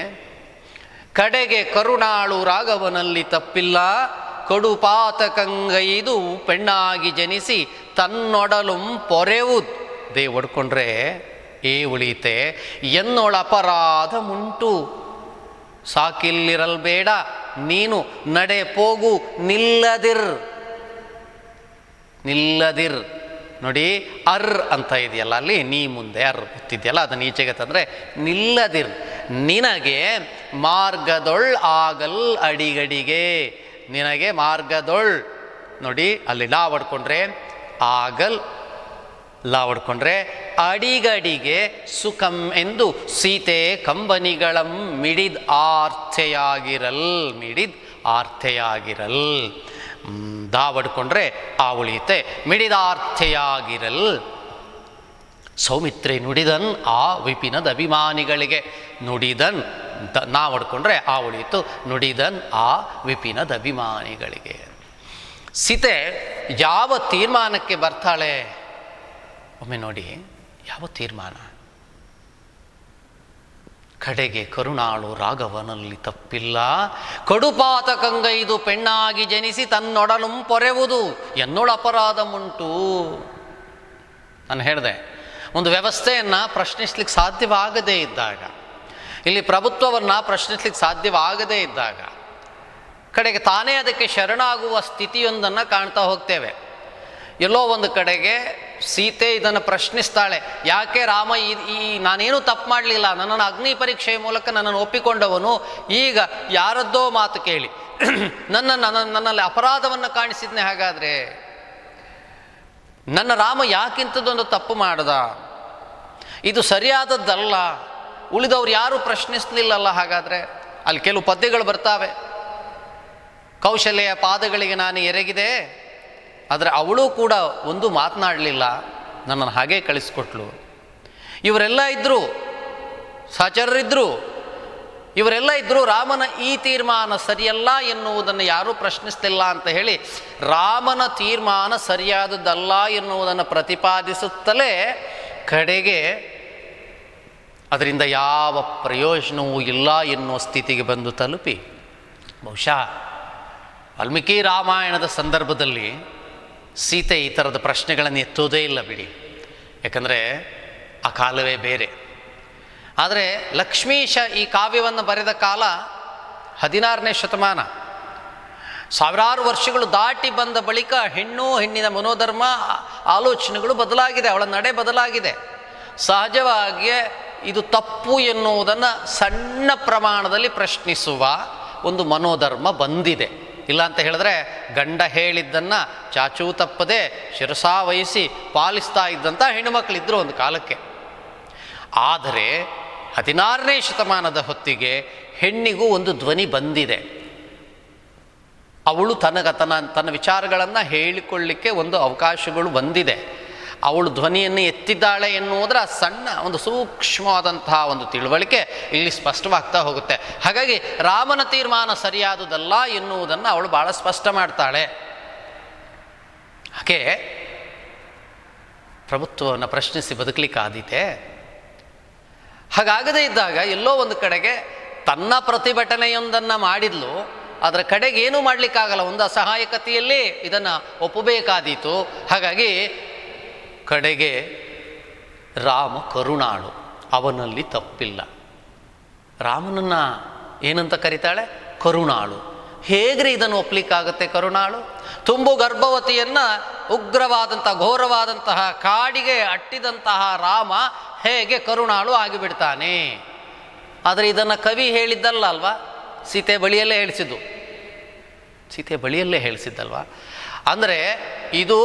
ಕಡೆಗೆ ಕರುಣಾಳು ರಾಘವನಲ್ಲಿ ತಪ್ಪಿಲ್ಲ, ಕಡುಪಾತಕಂಗೈದು ಪೆಣ್ಣಾಗಿ ಜನಿಸಿ ತನ್ನೊಡಲುಂ ಪೊರೆವುದು. ದೇ ಒಡ್ಕೊಂಡ್ರೆ ಏ ಉಳಿತೆ ಎನ್ನೊಳ ಅಪರಾಧ ಮುಂಟು ಸಾಕಿಲ್ಲಿರಲ್ ಬೇಡ ನೀನು ನಡೆ ಪೋಗು ನಿಲ್ಲದಿರ್. ನಿಲ್ಲದಿರ್ ನೋಡಿ, ಅರ್ ಅಂತ ಇದೆಯಲ್ಲ ಅಲ್ಲಿ, ನೀ ಮುಂದೆ ಅರ್ ಗೊತ್ತಿದೆಯಲ್ಲ, ಅದನ್ನು ಈಚೆಗೆ ತಂದರೆ ನಿಲ್ಲದಿರ್. ನಿನಗೆ ಮಾರ್ಗದೊಳ್ ಆಗಲ್ ಅಡಿಗಡಿಗೆ. ನಿನಗೆ ಮಾರ್ಗದೊಳ್ ನೋಡಿ, ಅಲ್ಲಿ ಲಾ ಹೊಡ್ಕೊಂಡ್ರೆ ಆಗಲ್, ಲಾ ಹೊಡ್ಕೊಂಡ್ರೆ ಅಡಿಗಡಿಗೆ ಸುಖಂ ಎಂದು ಸೀತೆ ಕಂಬನಿಗಳಂ ಮಿಡಿದ್ ಆರ್ಥೆಯಾಗಿರಲ್. ಮಿಡಿದ್ ಆರ್ಥೆಯಾಗಿರಲ್. ದಾ ಹೊಡ್ಕೊಂಡ್ರೆ ಆ ಉಳಿಯುತ್ತೆ, ಮಿಡಿದಾರ್ಥೆಯಾಗಿರಲ್. ಸೌಮಿತ್ರೆ ನುಡಿದನ್ ಆ ವಿಪಿನದ ಅಭಿಮಾನಿಗಳಿಗೆ. ನುಡಿದನ್ ನಾ ಹೊಡ್ಕೊಂಡ್ರೆ ಆ ಉಳಿಯಿತು, ನುಡಿದನ್ ಆ ವಿಪಿನದ ಅಭಿಮಾನಿಗಳಿಗೆ. ಸೀತೆ ಯಾವ ತೀರ್ಮಾನಕ್ಕೆ ಬರ್ತಾಳೆ ಒಮ್ಮೆ ನೋಡಿ, ಯಾವ ತೀರ್ಮಾನ? ಕಡೆಗೆ ಕರುಣಾಳು ರಾಘವನಲ್ಲಿ ತಪ್ಪಿಲ್ಲ, ಕಡುಪಾತಕಂಗೈದು ಪೆಣ್ಣಾಗಿ ಜನಿಸಿ ತನ್ನೊಡಲುಂ ಪೊರೆವುದು ಎನ್ನೊಳ ಅಪರಾಧ ಮುಂಟು. ನಾನು ಹೇಳಿದೆ, ಒಂದು ವ್ಯವಸ್ಥೆಯನ್ನು ಪ್ರಶ್ನಿಸ್ಲಿಕ್ಕೆ ಸಾಧ್ಯವಾಗದೇ ಇದ್ದಾಗ, ಇಲ್ಲಿ ಪ್ರಭುತ್ವವನ್ನು ಪ್ರಶ್ನಿಸ್ಲಿಕ್ಕೆ ಸಾಧ್ಯವಾಗದೇ ಇದ್ದಾಗ ಕಡೆಗೆ ತಾನೇ ಅದಕ್ಕೆ ಶರಣಾಗುವ ಸ್ಥಿತಿಯೊಂದನ್ನು ಕಾಣ್ತಾ ಹೋಗ್ತೇವೆ. ಎಲ್ಲೋ ಒಂದು ಕಡೆಗೆ ಸೀತೆ ಇದನ್ನು ಪ್ರಶ್ನಿಸ್ತಾಳೆ, ಯಾಕೆ ರಾಮ ಈ ನಾನೇನು ತಪ್ಪು ಮಾಡಲಿಲ್ಲ, ನನ್ನನ್ನು ಅಗ್ನಿ ಪರೀಕ್ಷೆಯ ಮೂಲಕ ನನ್ನನ್ನು ಒಪ್ಪಿಕೊಂಡವನು ಈಗ ಯಾರದ್ದೋ ಮಾತು ಕೇಳಿ ನನ್ನಲ್ಲಿ ಅಪರಾಧವನ್ನು ಕಾಣಿಸಿದ್ನೆ, ಹಾಗಾದರೆ ನನ್ನ ರಾಮ ಯಾಕಿಂಥದ್ದೊಂದು ತಪ್ಪು ಮಾಡ್ದ, ಇದು ಸರಿಯಾದದ್ದಲ್ಲ, ಉಳಿದವ್ರು ಯಾರೂ ಪ್ರಶ್ನಿಸಲಿಲ್ಲಲ್ಲ. ಹಾಗಾದರೆ ಅಲ್ಲಿ ಕೆಲವು ಪದ್ಯಗಳು ಬರ್ತಾವೆ, ಕೌಶಲ್ಯ ಪಾದಗಳಿಗೆ ನಾನು ಎರಗಿದೆ, ಆದರೆ ಅವಳು ಕೂಡ ಒಂದು ಮಾತನಾಡಲಿಲ್ಲ, ನನ್ನನ್ನು ಹಾಗೇ ಕಳಿಸ್ಕೊಟ್ಲು. ಇವರೆಲ್ಲ ಇದ್ದರು, ಸಹಚರರಿದ್ದರು, ಇವರೆಲ್ಲ ಇದ್ದರೂ ರಾಮನ ಈ ತೀರ್ಮಾನ ಸರಿಯಲ್ಲ ಎನ್ನುವುದನ್ನು ಯಾರೂ ಪ್ರಶ್ನಿಸ್ತಿಲ್ಲ ಅಂತ ಹೇಳಿ ರಾಮನ ತೀರ್ಮಾನ ಸರಿಯಾದದ್ದಲ್ಲ ಎನ್ನುವುದನ್ನು ಪ್ರತಿಪಾದಿಸುತ್ತಲೇ ಕಡೆಗೆ ಅದರಿಂದ ಯಾವ ಪ್ರಯೋಜನವೂ ಇಲ್ಲ ಎನ್ನುವ ಸ್ಥಿತಿಗೆ ಬಂದು ತಲುಪಿ, ಬಹುಶಃ ವಾಲ್ಮೀಕಿ ರಾಮಾಯಣದ ಸಂದರ್ಭದಲ್ಲಿ ಸೀತೆ ಈ ಥರದ ಪ್ರಶ್ನೆಗಳನ್ನು ಎತ್ತೋದೇ ಇಲ್ಲ ಬಿಡಿ, ಯಾಕಂದರೆ ಆ ಕಾಲವೇ ಬೇರೆ. ಆದರೆ ಲಕ್ಷ್ಮೀಶ ಈ ಕಾವ್ಯವನ್ನು ಬರೆದ ಕಾಲ 16ನೇ ಶತಮಾನ. ಸಾವಿರಾರು ವರ್ಷಗಳು ದಾಟಿ ಬಂದ ಬಳಿಕ ಹೆಣ್ಣಿನ ಮನೋಧರ್ಮ ಆಲೋಚನೆಗಳು ಬದಲಾಗಿದೆ, ಅವಳ ನಡೆ ಬದಲಾಗಿದೆ. ಸಹಜವಾಗಿಯೇ ಇದು ತಪ್ಪು ಎನ್ನುವುದನ್ನು ಸಣ್ಣ ಪ್ರಮಾಣದಲ್ಲಿ ಪ್ರಶ್ನಿಸುವ ಒಂದು ಮನೋಧರ್ಮ ಬಂದಿದೆ. ಇಲ್ಲ ಅಂತ ಹೇಳಿದ್ರೆ ಗಂಡ ಹೇಳಿದ್ದನ್ನು ಚಾಚೂ ತಪ್ಪದೆ ಶಿರಸಾವಹಿಸಿ ಪಾಲಿಸ್ತಾ ಇದ್ದಂಥ ಹೆಣ್ಣುಮಕ್ಕಳಿದ್ದರು ಒಂದು ಕಾಲಕ್ಕೆ. ಆದರೆ 16ನೇ ಶತಮಾನದ ಹೊತ್ತಿಗೆ ಹೆಣ್ಣಿಗೂ ಒಂದು ಧ್ವನಿ ಬಂದಿದೆ. ಅವಳು ತನ್ನ ವಿಚಾರಗಳನ್ನು ಹೇಳಿಕೊಳ್ಳಿಕ್ಕೆ ಒಂದು ಅವಕಾಶಗಳು ಬಂದಿದೆ. ಅವಳು ಧ್ವನಿಯನ್ನು ಎತ್ತಿದ್ದಾಳೆ ಎನ್ನುವುದರ ಸಣ್ಣ ಒಂದು ಸೂಕ್ಷ್ಮವಾದಂತಹ ಒಂದು ತಿಳುವಳಿಕೆ ಇಲ್ಲಿ ಸ್ಪಷ್ಟವಾಗ್ತಾ ಹೋಗುತ್ತೆ. ಹಾಗಾಗಿ ರಾಮನ ತೀರ್ಮಾನ ಸರಿಯಾದುದಲ್ಲ ಎನ್ನುವುದನ್ನು ಅವಳು ಭಾಳ ಸ್ಪಷ್ಟ ಮಾಡ್ತಾಳೆ. ಹಾಗೆ ಪ್ರಭುತ್ವವನ್ನು ಪ್ರಶ್ನಿಸಿ ಬದುಕಲಿಕ್ಕಾದೀತೆ? ಹಾಗಾಗದೇ ಇದ್ದಾಗ ಎಲ್ಲೋ ಒಂದು ಕಡೆಗೆ ತನ್ನ ಪ್ರತಿಭಟನೆಯೊಂದನ್ನು ಮಾಡಿದ್ಲು, ಅದರ ಕಡೆಗೆ ಏನೂ ಮಾಡಲಿಕ್ಕಾಗಲ್ಲ, ಒಂದು ಅಸಹಾಯಕತೆಯಲ್ಲಿ ಇದನ್ನು ಒಪ್ಪಬೇಕಾದೀತು. ಹಾಗಾಗಿ ಕಡೆಗೆ ರಾಮ ಕರುಣಾಳು, ಅವನಲ್ಲಿ ತಪ್ಪಿಲ್ಲ. ರಾಮನನ್ನು ಏನಂತ ಕರೀತಾಳೆ? ಕರುಣಾಳು. ಹೇಗ್ರಿ ಇದನ್ನು ಒಪ್ಪಲಿಕ್ಕಾಗತ್ತೆ? ಕರುಣಾಳು ತುಂಬು ಗರ್ಭವತಿಯನ್ನು ಉಗ್ರವಾದಂಥ ಘೋರವಾದಂತಹ ಕಾಡಿಗೆ ಅಟ್ಟಿದಂತಹ ರಾಮ ಹೇಗೆ ಕರುಣಾಳು ಆಗಿಬಿಡ್ತಾನೆ? ಆದರೆ ಇದನ್ನು ಕವಿ ಹೇಳಿದ್ದಲ್ಲ ಅಲ್ವಾ, ಸೀತೆ ಬಳಿಯಲ್ಲೇ ಹೇಳಿಸಿದ್ದಲ್ವಾ. ಅಂದರೆ ಇದು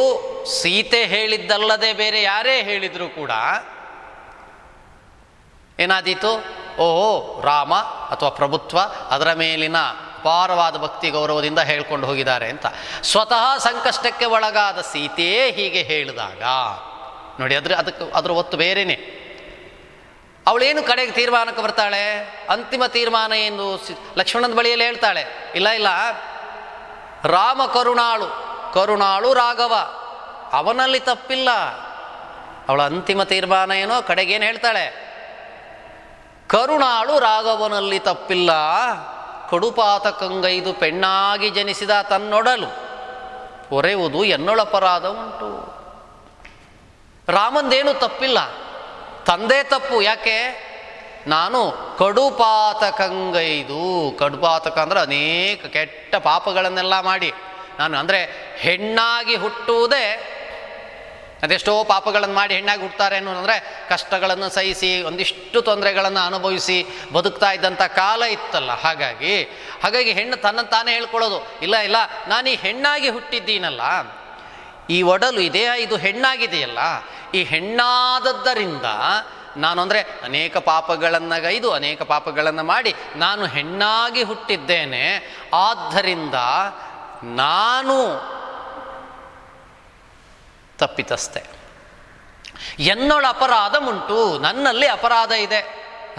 ಸೀತೆ ಹೇಳಿದ್ದಲ್ಲದೆ ಬೇರೆ ಯಾರೇ ಹೇಳಿದರೂ ಕೂಡ ಏನಾದೀತು? ಓಹೋ, ರಾಮ ಅಥವಾ ಪ್ರಭುತ್ವ ಅದರ ಮೇಲಿನ ಅಪಾರವಾದ ಭಕ್ತಿ ಗೌರವದಿಂದ ಹೇಳ್ಕೊಂಡು ಹೋಗಿದ್ದಾರೆ ಅಂತ. ಸ್ವತಃ ಸಂಕಷ್ಟಕ್ಕೆ ಒಳಗಾದ ಸೀತೆಯೇ ಹೀಗೆ ಹೇಳಿದಾಗ ನೋಡಿ, ಅದರ ಒತ್ತು ಬೇರೆಯೇ. ಅವಳೇನು ಕಡೆಗೆ ತೀರ್ಮಾನಕ್ಕೆ ಬರ್ತಾಳೆ? ಅಂತಿಮ ತೀರ್ಮಾನ ಎಂದು ಲಕ್ಷ್ಮಣನ ಬಳಿಯಲ್ಲಿ ಹೇಳ್ತಾಳೆ, ಇಲ್ಲ ರಾಮ ಕರುಣಾಳು ರಾಘವ, ಅವನಲ್ಲಿ ತಪ್ಪಿಲ್ಲ. ಅವಳ ಅಂತಿಮ ತೀರ್ಮಾನ ಏನೋ ಕಡೆಗೇನು ಹೇಳ್ತಾಳೆ? ಕರುಣಾಳು ರಾಘವನಲ್ಲಿ ತಪ್ಪಿಲ್ಲ, ಕಡುಪಾತಕಂಗೈದು ಪೆಣ್ಣಾಗಿ ಜನಿಸಿದ ತನ್ನೊಡಲು ಒರೆಯುವುದು ಎನ್ನೊಳ ಅಪರಾಧ ಉಂಟು. ರಾಮಂದೇನು ತಪ್ಪಿಲ್ಲ, ತಂದೆ ತಪ್ಪು. ಯಾಕೆ? ನಾನು ಕಡುಪಾತಕಂಗೈದು. ಕಡುಪಾತಕ ಅಂದರೆ ಅನೇಕ ಕೆಟ್ಟ ಪಾಪಗಳನ್ನೆಲ್ಲ ಮಾಡಿ ನಾನು, ಅಂದರೆ ಹೆಣ್ಣಾಗಿ ಹುಟ್ಟುವುದೇ, ಅದೆಷ್ಟೋ ಪಾಪಗಳನ್ನು ಮಾಡಿ ಹೆಣ್ಣಾಗಿ ಹುಟ್ಟುತ್ತಾರೆ ಅನ್ನೋದಂದರೆ ಕಷ್ಟಗಳನ್ನು ಸಹಿಸಿ ಒಂದಿಷ್ಟು ತೊಂದರೆಗಳನ್ನು ಅನುಭವಿಸಿ ಬದುಕ್ತಾ ಇದ್ದಂಥ ಕಾಲ ಇತ್ತಲ್ಲ. ಹಾಗಾಗಿ ಹೆಣ್ಣು ತನ್ನನ್ನು ತಾನೇ ಹೇಳ್ಕೊಳ್ಳೋದು, ಇಲ್ಲ ಇಲ್ಲ ನಾನು ಈ ಹೆಣ್ಣಾಗಿ ಹುಟ್ಟಿದ್ದೀನಲ್ಲ, ಈ ಒಡಲು ಇದೆಯಾ ಇದು ಹೆಣ್ಣಾಗಿದೆಯಲ್ಲ, ಈ ಹೆಣ್ಣಾದದ್ದರಿಂದ ನಾನು ಅಂದರೆ ಅನೇಕ ಪಾಪಗಳನ್ನು ಗೈದು ಅನೇಕ ಪಾಪಗಳನ್ನು ಮಾಡಿ ನಾನು ಹೆಣ್ಣಾಗಿ ಹುಟ್ಟಿದ್ದೇನೆ, ಆದ್ದರಿಂದ ನಾನು ತಪ್ಪಿತಸ್ಥೆ. ಎನ್ನೊಳ ಅಪರಾಧ ಉಂಟು, ನನ್ನಲ್ಲಿ ಅಪರಾಧ ಇದೆ.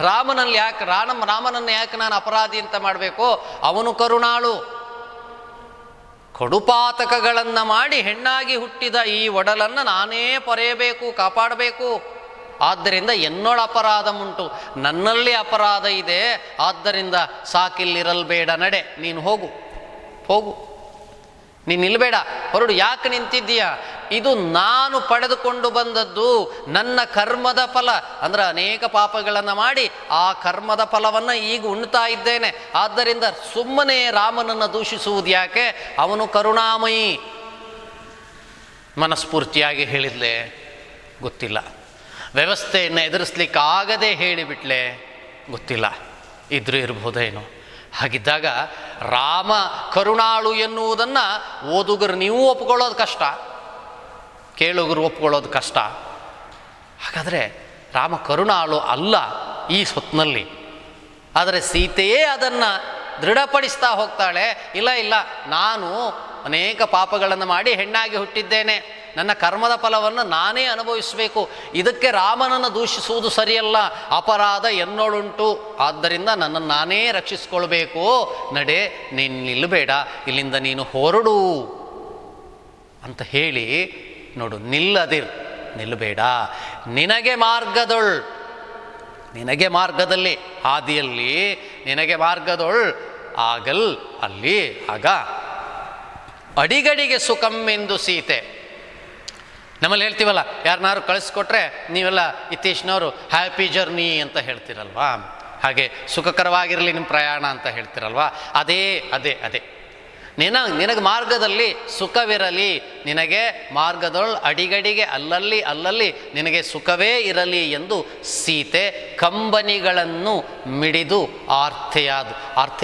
ರಾಮನಲ್ಲಿ ಯಾಕೆ ರಾಮನನ್ನು ಯಾಕೆ ನಾನು ಅಪರಾಧಿ ಅಂತ ಮಾಡಬೇಕು? ಅವನು ಕರುಣಾಳು. ಕಡುಪಾತಕಗಳನ್ನು ಮಾಡಿ ಹೆಣ್ಣಾಗಿ ಹುಟ್ಟಿದ ಈ ಒಡಲನ್ನು ನಾನೇ ಪೊರೆಯಬೇಕು, ಕಾಪಾಡಬೇಕು. ಆದ್ದರಿಂದ ಎನ್ನೊಳ ಅಪರಾಧ ಉಂಟು, ನನ್ನಲ್ಲಿ ಅಪರಾಧ ಇದೆ. ಆದ್ದರಿಂದ ಸಾಕಿಲ್ಲಿರಲ್ಬೇಡ, ನಡೆ, ನೀನು ಹೋಗು, ನೀನು ನಿಲ್ಬೇಡ, ಹೊರಡು. ಯಾಕೆ ನಿಂತಿದ್ದೀಯಾ? ಇದು ನಾನು ಪಡೆದುಕೊಂಡು ಬಂದದ್ದು, ನನ್ನ ಕರ್ಮದ ಫಲ. ಅಂದರೆ ಅನೇಕ ಪಾಪಗಳನ್ನು ಮಾಡಿ ಆ ಕರ್ಮದ ಫಲವನ್ನು ಈಗ ಉಣ್ತಾ ಇದ್ದೇನೆ. ಆದ್ದರಿಂದ ಸುಮ್ಮನೆ ರಾಮನನ್ನು ದೂಷಿಸುವುದು ಯಾಕೆ? ಅವನು ಕರುಣಾಮಯಿ. ಮನಸ್ಫೂರ್ತಿಯಾಗಿ ಹೇಳಿದ್ಲೆ ಗೊತ್ತಿಲ್ಲ, ವ್ಯವಸ್ಥೆಯನ್ನು ಎದುರಿಸ್ಲಿಕ್ಕಾಗದೆ ಹೇಳಿಬಿಟ್ಲೆ ಗೊತ್ತಿಲ್ಲ, ಇದ್ರೂ ಇರ್ಬೋದೇನೋ. ಹಾಗಿದ್ದಾಗ ರಾಮ ಕರುಣಾಳು ಎನ್ನುವುದನ್ನು ಓದುಗರು ನೀವು ಒಪ್ಕೊಳ್ಳೋದು ಕಷ್ಟ, ಕೇಳುಗರು ಒಪ್ಕೊಳ್ಳೋದು ಕಷ್ಟ. ಹಾಗಾದರೆ ರಾಮ ಕರುಣಾಳು ಅಲ್ಲ ಈ ಹೊತ್ತಿನಲ್ಲಿ. ಆದರೆ ಸೀತೆಯೇ ಅದನ್ನು ದೃಢಪಡಿಸ್ತಾ ಹೋಗ್ತಾಳೆ. ಇಲ್ಲ ಇಲ್ಲ, ನಾನು ಅನೇಕ ಪಾಪಗಳನ್ನು ಮಾಡಿ ಹೆಣ್ಣಾಗಿ ಹುಟ್ಟಿದ್ದೇನೆ, ನನ್ನ ಕರ್ಮದ ಫಲವನ್ನು ನಾನೇ ಅನುಭವಿಸಬೇಕು. ಇದಕ್ಕೆ ರಾಮನನ್ನು ದೂಷಿಸುವುದು ಸರಿಯಲ್ಲ, ಅಪರಾಧ ಎನ್ನೋಳುಂಟು. ಆದ್ದರಿಂದ ನನ್ನನ್ನು ನಾನೇ ರಕ್ಷಿಸ್ಕೊಳ್ಬೇಕು. ನಡೆ, ನೀನು ನಿಲ್ಲಬೇಡ, ಇಲ್ಲಿಂದ ನೀನು ಹೊರಡು ಅಂತ ಹೇಳಿ ನೋಡು. ನಿಲ್ಲಬೇಡ, ನಿನಗೆ ಮಾರ್ಗದಲ್ಲಿ ಹಾದಿಯಲ್ಲಿ ನಿನಗೆ ಮಾರ್ಗದೊಳ್ ಆಗಲ್ ಅಲ್ಲಿ ಆಗ ಅಡಿಗಡಿಗೆ ಸುಖಮ್ಮೆಂದು ಸೀತೆ. ನಮ್ಮಲ್ಲಿ ಹೇಳ್ತೀವಲ್ಲ, ಯಾರನ್ನಾರು ಕಳಿಸ್ಕೊಟ್ರೆ ನೀವೆಲ್ಲ ಇತ್ತೀಚಿನವರು ಹ್ಯಾಪಿ ಜರ್ನಿ ಅಂತ ಹೇಳ್ತೀರಲ್ವಾ, ಹಾಗೆ ಸುಖಕರವಾಗಿರಲಿ ನಿಮ್ಮ ಪ್ರಯಾಣ ಅಂತ ಹೇಳ್ತೀರಲ್ವಾ, ಅದೇ ನಿನಗೆ ಮಾರ್ಗದಲ್ಲಿ ಸುಖವಿರಲಿ, ನಿನಗೆ ಮಾರ್ಗದೊಳ್ ಅಡಿಗಡಿಗೆ ಅಲ್ಲಲ್ಲಿ ನಿನಗೆ ಸುಖವೇ ಇರಲಿ ಎಂದು ಸೀತೆ ಕಂಬನಿಗಳನ್ನು ಮಿಡಿದು ಆರ್ತೆ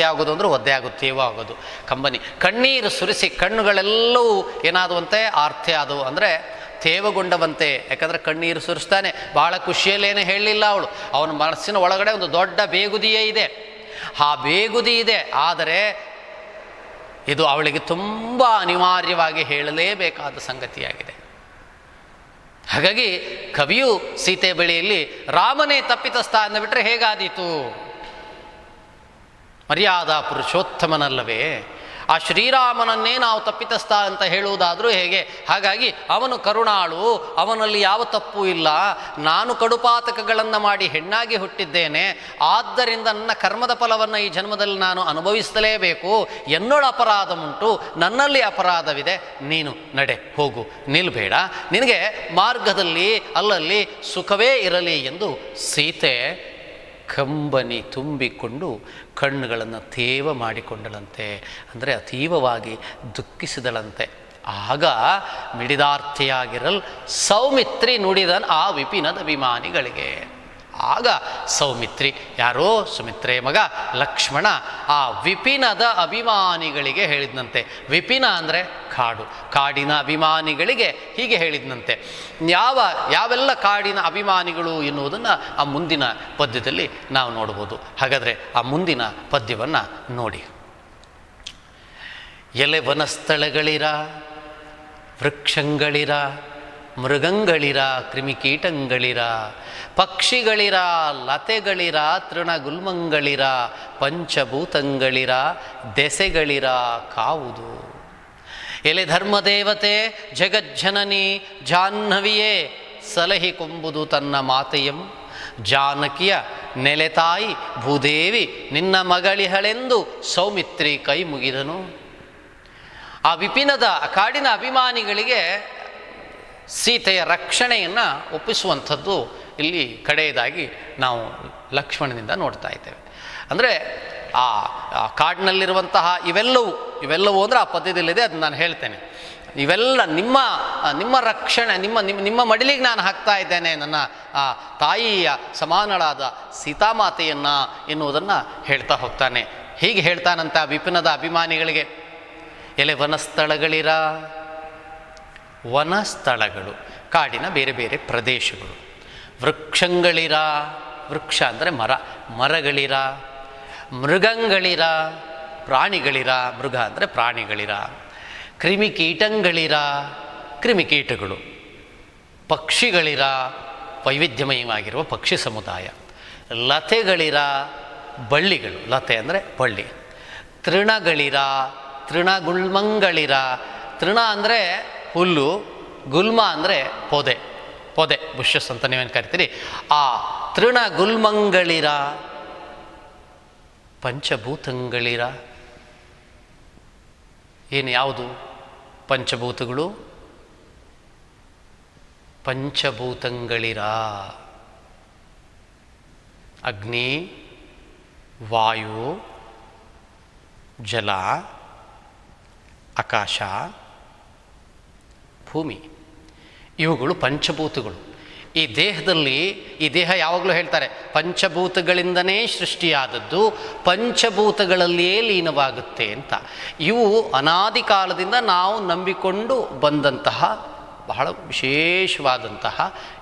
ಆಗೋದು ಅಂದರೆ ಒದ್ದೆ ಆಗೋದು, ತೇವ ಆಗೋದು. ಕಂಬನಿ ಕಣ್ಣೀರು ಸುರಿಸಿ ಕಣ್ಣುಗಳೆಲ್ಲವೂ ಏನಾದುವಂತೆ ಆರ್ತೆ ಆದವು, ಅಂದರೆ ತೇವಗೊಂಡವಂತೆ. ಯಾಕಂದರೆ ಕಣ್ಣೀರು ಸುರಿಸ್ತಾನೆ, ಭಾಳ ಖುಷಿಯಲ್ಲೇನೇ ಹೇಳಲಿಲ್ಲ ಅವಳು. ಅವನ ಮನಸ್ಸಿನ ಒಳಗಡೆ ಒಂದು ದೊಡ್ಡ ಬೇಗುದಿಯೇ ಇದೆ. ಆ ಬೇಗುದಿ ಇದೆ, ಆದರೆ ಇದು ಅವಳಿಗೆ ತುಂಬ ಅನಿವಾರ್ಯವಾಗಿ ಹೇಳಲೇಬೇಕಾದ ಸಂಗತಿಯಾಗಿದೆ. ಹಾಗಾಗಿ ಕವಿಯು ಸೀತೆ ಬಳಿಯಲ್ಲಿ ರಾಮನೇ ತಪ್ಪಿತಸ್ಥ ಅಂದುಬಿಟ್ರೆ ಹೇಗಾದೀತು? ಮರ್ಯಾದಾ ಪುರುಷೋತ್ತಮನಲ್ಲವೇ? ಆ ಶ್ರೀರಾಮನನ್ನೇ ನಾವು ತಪ್ಪಿತಸ್ಥ ಅಂತ ಹೇಳುವುದಾದರೂ ಹೇಗೆ? ಹಾಗಾಗಿ ಅವನು ಕರುಣಾಳು, ಅವನಲ್ಲಿ ಯಾವ ತಪ್ಪು ಇಲ್ಲ. ನಾನು ಕಡುಪಾತಕಗಳನ್ನು ಮಾಡಿ ಹೆಣ್ಣಾಗಿ ಹುಟ್ಟಿದ್ದೇನೆ, ಆದ್ದರಿಂದ ನನ್ನ ಕರ್ಮದ ಫಲವನ್ನು ಈ ಜನ್ಮದಲ್ಲಿ ನಾನು ಅನುಭವಿಸಲೇಬೇಕು. ಎನ್ನೊಳ ಅಪರಾಧ ಉಂಟು, ನನ್ನಲ್ಲಿ ಅಪರಾಧವಿದೆ. ನೀನು ನಡೆ, ಹೋಗು, ನಿಲ್ಬೇಡ, ನಿನಗೆ ಮಾರ್ಗದಲ್ಲಿ ಅಲ್ಲಲ್ಲಿ ಸುಖವೇ ಇರಲಿ ಎಂದು ಸೀತೆ ಕಂಬನಿ ತುಂಬಿಕೊಂಡು ಕಣ್ಣುಗಳನ್ನು ತೇವ ಮಾಡಿಕೊಂಡಳಂತೆ, ಅಂದರೆ ಅತೀವವಾಗಿ ದುಃಖಿಸಿದಳಂತೆ. ಆಗ ಮಿಡಿದಾರ್ತೆಯಾಗಿರಲ್ ಸೌಮಿತ್ರಿ ನುಡಿದನ್ ಆ ವಿಪಿನದ ಅಭಿಮಾನಿಗಳಿಗೆ. ಆಗ ಸೌಮಿತ್ರಿ, ಯಾರೋ ಸುಮಿತ್ರೆಯ ಮಗ ಲಕ್ಷ್ಮಣ, ಆ ವಿಪಿನದ ಅಭಿಮಾನಿಗಳಿಗೆ ಹೇಳಿದ್ನಂತೆ. ವಿಪಿನ ಅಂದರೆ ಕಾಡು, ಕಾಡಿನ ಅಭಿಮಾನಿಗಳಿಗೆ ಹೀಗೆ ಹೇಳಿದ್ನಂತೆ. ಯಾವೆಲ್ಲ ಕಾಡಿನ ಅಭಿಮಾನಿಗಳು ಎನ್ನುವುದನ್ನು ಆ ಮುಂದಿನ ಪದ್ಯದಲ್ಲಿ ನಾವು ನೋಡ್ಬೋದು. ಹಾಗಾದರೆ ಆ ಮುಂದಿನ ಪದ್ಯವನ್ನು ನೋಡಿ. ಎಲೆ ವನಸ್ಥಳಗಳಿರ, ವೃಕ್ಷಗಳಿರ, ಮೃಗಗಳಿರ, ಕ್ರಿಮಿಕೀಟಗಳಿರ, ಪಕ್ಷಿಗಳಿರ, ಲತೆಗಳಿರ, ತೃಣಗುಲ್ಮಗಳಿರ, ಪಂಚಭೂತಗಳಿರ, ದೆಸೆಗಳಿರ ಕಾವುದು. ಎಲೆ ಧರ್ಮದೇವತೆ ಜಗಜ್ಜನನಿ ಜಾಹ್ನವಿಯೇ ಸಲಹಿ ಕೊಂಬುದು ತನ್ನ ಮಾತೆಯಂ. ಜಾನಕಿಯ ನೆಲೆತಾಯಿ ಭೂದೇವಿ ನಿನ್ನ ಮಗಳಿಹಳೆಂದು ಸೌಮಿತ್ರಿ ಕೈ ಮುಗಿದನು. ಆ ವಿಪಿನದ ಕಾಡಿನ ಅಭಿಮಾನಿಗಳಿಗೆ ಸೀತೆಯ ರಕ್ಷಣೆಯನ್ನು ಒಪ್ಪಿಸುವಂಥದ್ದು ಇಲ್ಲಿ ಕಡೆಯದಾಗಿ ನಾವು ಲಕ್ಷ್ಮಣನಿಂದ ನೋಡ್ತಾ ಇದ್ದೇವೆ. ಅಂದರೆ ಆ ಕಾಡಿನಲ್ಲಿರುವಂತಹ ಇವೆಲ್ಲವೂ ಅಂದರೆ ಆ ಪದ್ಯದಲ್ಲಿದೆ, ಅದನ್ನು ನಾನು ಹೇಳ್ತೇನೆ. ಇವೆಲ್ಲ ನಿಮ್ಮ ರಕ್ಷಣೆ, ನಿಮ್ಮ ಮಡಿಲಿಗೆ ನಾನು ಹಾಕ್ತಾ ಇದ್ದೇನೆ, ನನ್ನ ಆ ತಾಯಿಯ ಸಮಾನಳಾದ ಸೀತಾಮಾತೆಯನ್ನು ಎನ್ನುವುದನ್ನು ಹೇಳ್ತಾ ಹೋಗ್ತಾನೆ. ಹೀಗೆ ಹೇಳ್ತಾನಂತ ವಿಪಿನದ ಅಭಿಮಾನಿಗಳಿಗೆ, ಎಲೆ ವನಸ್ಥಳಗಳು, ಕಾಡಿನ ಬೇರೆ ಬೇರೆ ಪ್ರದೇಶಗಳು, ವೃಕ್ಷಗಳಿರ, ವೃಕ್ಷ ಅಂದರೆ ಮರಗಳಿರ, ಮೃಗಗಳಿರ, ಪ್ರಾಣಿಗಳಿರ, ಮೃಗ ಅಂದರೆ ಪ್ರಾಣಿಗಳಿರ, ಕ್ರಿಮಿಕೀಟಗಳಿರ, ಕ್ರಿಮಿಕೀಟಗಳು, ಪಕ್ಷಿಗಳಿರ, ವೈವಿಧ್ಯಮಯವಾಗಿರುವ ಪಕ್ಷಿ ಸಮುದಾಯ, ಲತೆಗಳಿರ, ಬಳ್ಳಿಗಳು, ಲತೆ ಅಂದರೆ ಬಳ್ಳಿ, ತೃಣಗಳಿರ, ತೃಣಗುಲ್ಮಗಳಿರ, ತೃಣ ಅಂದರೆ ಹುಲ್ಲು, ಗುಲ್ಮ ಅಂದರೆ ಪೊದೆ ಬುಷಸ್ ಅಂತ ನೀವೇನು ಕರಿತೀರಿ, ಆ ತೃಣಗುಲ್ಮಗಳಿರ, ಪಂಚಭೂತಗಳಿರ. ಯಾವುದು ಪಂಚಭೂತಗಳು? ಪಂಚಭೂತಗಳಿರ ಅಗ್ನಿ, ವಾಯು, ಜಲ, ಆಕಾಶ, ಭೂಮಿ, ಇವುಗಳು ಪಂಚಭೂತಗಳು. ಈ ದೇಹ ಯಾವಾಗಲೂ ಹೇಳ್ತಾರೆ ಪಂಚಭೂತಗಳಿಂದನೇ ಸೃಷ್ಟಿಯಾದದ್ದು, ಪಂಚಭೂತಗಳಲ್ಲಿಯೇ ಲೀನವಾಗುತ್ತೆ ಅಂತ. ಇವು ಅನಾದಿ ಕಾಲದಿಂದ ನಾವು ನಂಬಿಕೊಂಡು ಬಂದಂತಹ ಬಹಳ ವಿಶೇಷವಾದಂತಹ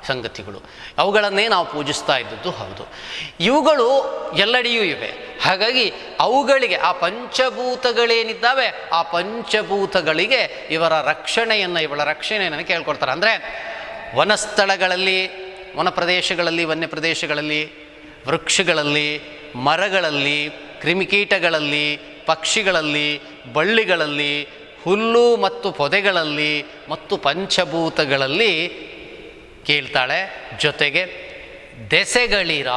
ಸಂಗತಿಗಳು. ಅವುಗಳನ್ನೇ ನಾವು ಪೂಜಿಸ್ತಾ ಇದ್ದದ್ದು ಹೌದು. ಇವುಗಳು ಎಲ್ಲೆಡೆಯೂ ಇವೆ. ಹಾಗಾಗಿ ಅವುಗಳಿಗೆ, ಆ ಪಂಚಭೂತಗಳೇನಿದ್ದಾವೆ, ಆ ಪಂಚಭೂತಗಳಿಗೆ ಇವಳ ರಕ್ಷಣೆಯನ್ನು ಕೇಳ್ಕೊಳ್ತಾರೆ. ಅಂದರೆ ವನಸ್ಥಳಗಳಲ್ಲಿ, ವನ್ಯ ಪ್ರದೇಶಗಳಲ್ಲಿ, ವೃಕ್ಷಗಳಲ್ಲಿ, ಮರಗಳಲ್ಲಿ, ಕ್ರಿಮಿಕೀಟಗಳಲ್ಲಿ, ಪಕ್ಷಿಗಳಲ್ಲಿ, ಬಳ್ಳಿಗಳಲ್ಲಿ, ಹುಲ್ಲು ಮತ್ತು ಪೊದೆಗಳಲ್ಲಿ ಮತ್ತು ಪಂಚಭೂತಗಳಲ್ಲಿ ಕೇಳ್ತಾಳೆ. ಜೊತೆಗೆ ದೆಸೆಗಳಿರ,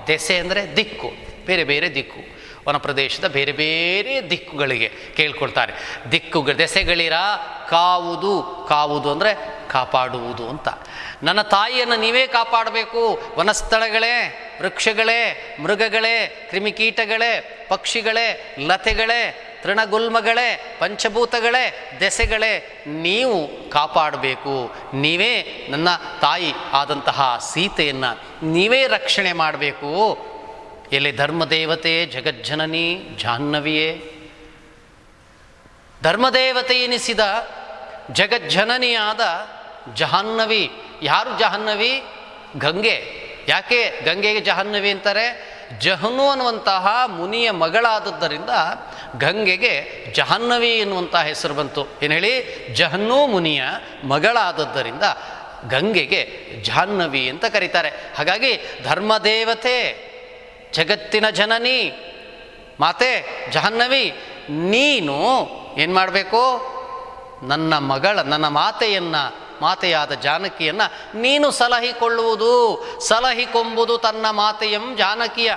ದೆಸೆ ಅಂದರೆ ದಿಕ್ಕು, ಬೇರೆ ಬೇರೆ ದಿಕ್ಕು, ವನಪ್ರದೇಶದ ಬೇರೆ ಬೇರೆ ದಿಕ್ಕುಗಳಿಗೆ ಕೇಳ್ಕೊಳ್ತಾರೆ. ದೆಸೆಗಳಿರ, ಕಾವುದು ಅಂದರೆ ಕಾಪಾಡುವುದು ಅಂತ. ನನ್ನ ತಾಯಿಯನ್ನು ನೀವೇ ಕಾಪಾಡಬೇಕು. ವನಸ್ಥಳಗಳೇ, ವೃಕ್ಷಗಳೇ, ಮೃಗಗಳೇ, ಕ್ರಿಮಿಕೀಟಗಳೇ, ಪಕ್ಷಿಗಳೇ, ಲತೆಗಳೇ, ತೃಣಗುಲ್ಮಗಳೇ, ಪಂಚಭೂತಗಳೇ, ದೆಸೆಗಳೇ, ನೀವು ಕಾಪಾಡಬೇಕು. ನೀವೇ ನನ್ನ ತಾಯಿ ಆದಂತಹ ಸೀತೆಯನ್ನು ನೀವೇ ರಕ್ಷಣೆ ಮಾಡಬೇಕು. ಎಲೆ ಧರ್ಮದೇವತೆ ಜಗಜ್ಜನನಿ ಜಾಹ್ನವಿಯೇ. ಧರ್ಮದೇವತೆ ಎನಿಸಿದ ಜಗಜ್ಜನನಿಯಾದ ಜಾಹ್ನವಿ. ಯಾರು ಜಾಹ್ನವಿ? ಗಂಗೆ. ಯಾಕೆ ಗಂಗೆಗೆ ಜಾಹ್ನವಿ ಅಂತಾರೆ? ಜಹ್ನು ಅನ್ನುವಂತಹ ಮುನಿಯ ಮಗಳಾದದ್ದರಿಂದ ಗಂಗೆಗೆ ಜಾಹ್ನವಿ ಎನ್ನುವಂತಹ ಹೆಸರು ಬಂತು. ಏನು ಹೇಳಿ? ಜಹ್ನು ಮುನಿಯ ಮಗಳಾದದ್ದರಿಂದ ಗಂಗೆಗೆ ಜಾಹ್ನವಿ ಅಂತ ಕರೀತಾರೆ. ಹಾಗಾಗಿ ಧರ್ಮದೇವತೆ, ಜಗತ್ತಿನ ಜನನಿ ಮಾತೆ ಜಾಹ್ನವಿ, ನೀನು ಏನು ಮಾಡಬೇಕು? ನನ್ನ ಮಾತೆಯಾದ ಜಾನಕಿಯನ್ನು ನೀನು ಸಲಹಿಕೊಂಬುದು ತನ್ನ ಮಾತೆಯಂ ಜಾನಕಿಯ.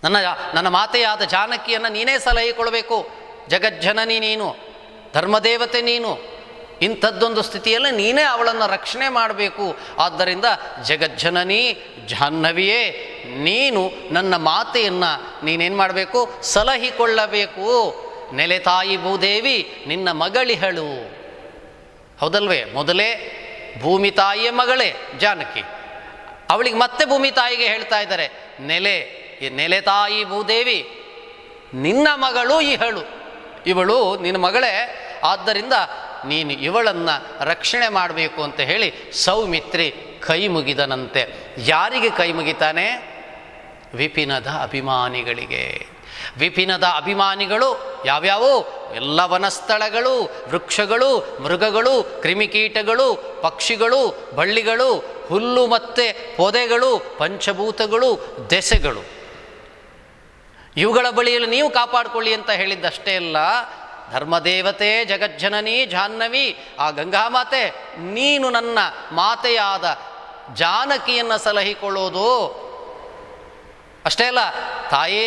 ನನ್ನ ಮಾತೆಯಾದ ಜಾನಕಿಯನ್ನು ನೀನೇ ಸಲಹಿಕೊಳ್ಬೇಕು. ಜಗಜ್ಜನನಿ ನೀನು, ಧರ್ಮದೇವತೆ ನೀನು. ಇಂಥದ್ದೊಂದು ಸ್ಥಿತಿಯಲ್ಲಿ ನೀನೇ ಅವಳನ್ನು ರಕ್ಷಣೆ ಮಾಡಬೇಕು. ಆದ್ದರಿಂದ ಜಗಜ್ಜನನಿ ಜಾಹ್ನವಿಯೇ, ನೀನು ನನ್ನ ಮಾತೆಯನ್ನು ನೀನೇನು ಮಾಡಬೇಕು? ಸಲಹಿಕೊಳ್ಳಬೇಕು. ನೆಲೆ ತಾಯಿ ಭೂದೇವಿ ನಿನ್ನ ಮಗಳಿಹಳು. ಹೌದಲ್ವೇ? ಮೊದಲೇ ಭೂಮಿ ತಾಯಿಯ ಮಗಳೇ ಜಾನಕಿ, ಅವಳಿಗೆ ಮತ್ತೆ ಭೂಮಿ ತಾಯಿಗೆ ಹೇಳ್ತಾ ಇದ್ದಾರೆ, ನೆಲೆ ತಾಯಿ ಭೂದೇವಿ ನಿನ್ನ ಮಗಳು ಇವಳು ನಿನ್ನ ಮಗಳೇ, ಆದ್ದರಿಂದ ನೀನು ಇವಳನ್ನು ರಕ್ಷಣೆ ಮಾಡಬೇಕು ಅಂತ ಹೇಳಿ ಸೌಮಿತ್ರಿ ಕೈ ಮುಗಿದನಂತೆ. ಯಾರಿಗೆ ಕೈ ಮುಗಿತಾನೆ? ವಿಪಿನದ ಅಭಿಮಾನಿಗಳಿಗೆ. ವಿಪಿನದ ಅಭಿಮಾನಿಗಳು ಯಾವ್ಯಾವು? ಎಲ್ಲ ವನಸ್ಥಳಗಳು, ವೃಕ್ಷಗಳು, ಮೃಗಗಳು, ಕ್ರಿಮಿಕೀಟಗಳು, ಪಕ್ಷಿಗಳು, ಬಳ್ಳಿಗಳು, ಹುಲ್ಲು ಮತ್ತು ಪೊದೆಗಳು, ಪಂಚಭೂತಗಳು, ದೆಸೆಗಳು, ಇವುಗಳ ಬಳಿಯಲ್ಲಿ ನೀವು ಕಾಪಾಡಿಕೊಳ್ಳಿ ಅಂತ ಹೇಳಿದ್ದಷ್ಟೇ ಅಲ್ಲ, ಧರ್ಮದೇವತೆ ಜಗಜ್ಜನನಿ ಜಾಹ್ನವಿ, ಆ ಗಂಗಾಮಾತೆ, ನೀನು ನನ್ನ ಮಾತೆಯಾದ ಜಾನಕಿಯನ್ನು ಸಲಹಿಕೊಳ್ಳೋದು ಅಷ್ಟೇ ಅಲ್ಲ, ತಾಯೇ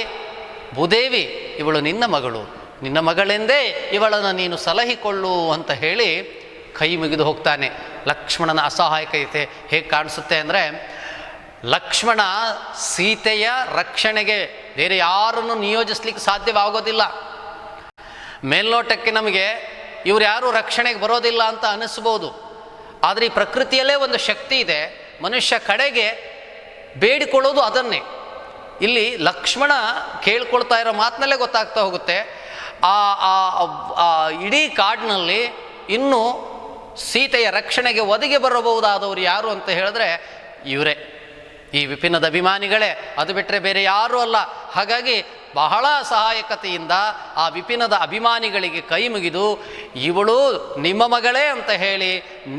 ಭೂದೇವಿ ಇವಳು ನಿನ್ನ ಮಗಳೆಂದೇ ಇವಳನ್ನು ನೀನು ಸಲಹಿಕೊಳ್ಳು ಅಂತ ಹೇಳಿ ಕೈ ಮುಗಿದು ಹೋಗ್ತಾನೆ. ಲಕ್ಷ್ಮಣನ ಅಸಹಾಯಕತೆ ಹೇಗೆ ಕಾಣಿಸುತ್ತೆ ಅಂದರೆ, ಲಕ್ಷ್ಮಣ ಸೀತೆಯ ರಕ್ಷಣೆಗೆ ಬೇರೆ ಯಾರನ್ನು ನಿಯೋಜಿಸ್ಲಿಕ್ಕೆ ಸಾಧ್ಯವಾಗೋದಿಲ್ಲ. ಮೇಲ್ನೋಟಕ್ಕೆ ನಮಗೆ ಇವ್ರು ಯಾರೂ ರಕ್ಷಣೆಗೆ ಬರೋದಿಲ್ಲ ಅಂತ ಅನ್ನಿಸ್ಬೋದು. ಆದರೆ ಈ ಪ್ರಕೃತಿಯಲ್ಲೇ ಒಂದು ಶಕ್ತಿ ಇದೆ, ಮನುಷ್ಯ ಕಡೆಗೆ ಬೇಡಿಕೊಳ್ಳೋದು ಅದನ್ನೇ. ಇಲ್ಲಿ ಲಕ್ಷ್ಮಣ ಕೇಳ್ಕೊಳ್ತಾ ಇರೋ ಮಾತಿನಲ್ಲೇ ಗೊತ್ತಾಗ್ತಾ ಹೋಗುತ್ತೆ, ಆ ಇಡೀ ಕಾಡಿನಲ್ಲಿ ಇನ್ನೂ ಸೀತೆಯ ರಕ್ಷಣೆಗೆ ಒದಗಿ ಬರಬಹುದಾದವರು ಯಾರು ಅಂತ ಹೇಳಿದ್ರೆ ಇವರೇ, ಈ ವಿಪಿನದ ಅಭಿಮಾನಿಗಳೇ, ಅದು ಬಿಟ್ಟರೆ ಬೇರೆ ಯಾರೂ ಅಲ್ಲ. ಹಾಗಾಗಿ ಬಹಳ ಸಹಾಯಕತೆಯಿಂದ ಆ ವಿಪಿನದ ಅಭಿಮಾನಿಗಳಿಗೆ ಕೈ ಮುಗಿದು, ಇವಳು ನಿಮ್ಮ ಮಗಳೇ ಅಂತ ಹೇಳಿ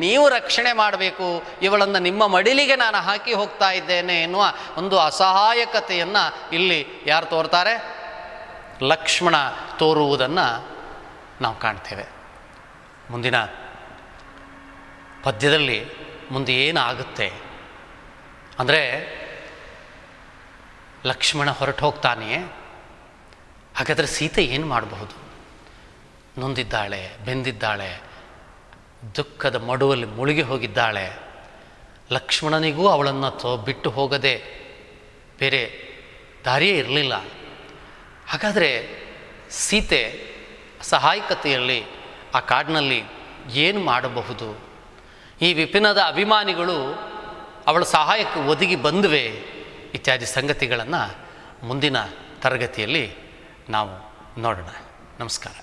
ನೀವು ರಕ್ಷಣೆ ಮಾಡಬೇಕು, ಇವಳನ್ನು ನಿಮ್ಮ ಮಡಿಲಿಗೆ ನಾನು ಹಾಕಿ ಹೋಗ್ತಾ ಇದ್ದೇನೆ ಎನ್ನುವ ಒಂದು ಅಸಹಾಯಕತೆಯನ್ನು ಇಲ್ಲಿ ಯಾರು ತೋರ್ತಾರೆ? ಲಕ್ಷ್ಮಣ ತೋರುವುದನ್ನು ನಾವು ಕಾಣ್ತೇವೆ. ಮುಂದಿನ ಪದ್ಯದಲ್ಲಿ ಮುಂದೆ ಏನಾಗುತ್ತೆ ಅಂದರೆ, ಲಕ್ಷ್ಮಣ ಹೊರಟು ಹೋಗ್ತಾನೆಯೇ, ಹಾಗಾದರೆ ಸೀತೆ ಏನು ಮಾಡಬಹುದು? ನೊಂದಿದ್ದಾಳೆ, ಬೆಂದಿದ್ದಾಳೆ, ದುಃಖದ ಮಡುವಲ್ಲಿ ಮುಳುಗಿ ಹೋಗಿದ್ದಾಳೆ. ಲಕ್ಷ್ಮಣನಿಗೂ ಅವಳನ್ನು ಬಿಟ್ಟು ಹೋಗದೆ ಬೇರೆ ದಾರಿಯೇ ಇರಲಿಲ್ಲ. ಹಾಗಾದರೆ ಸೀತೆ ಸಹಾಯಕತೆಯಲ್ಲಿ ಆ ಕಾಡಿನಲ್ಲಿ ಏನು ಮಾಡಬಹುದು? ಈ ವಿಪಿನದ ಅಭಿಮಾನಿಗಳು ಅವಳ ಸಹಾಯಕ್ಕೆ ಒದಗಿ ಬಂದುವೆ ಇತ್ಯಾದಿ ಸಂಗತಿಗಳನ್ನು ಮುಂದಿನ ತರಗತಿಯಲ್ಲಿ ನಾವು ನೋಡೋಣ. ನಮಸ್ಕಾರ.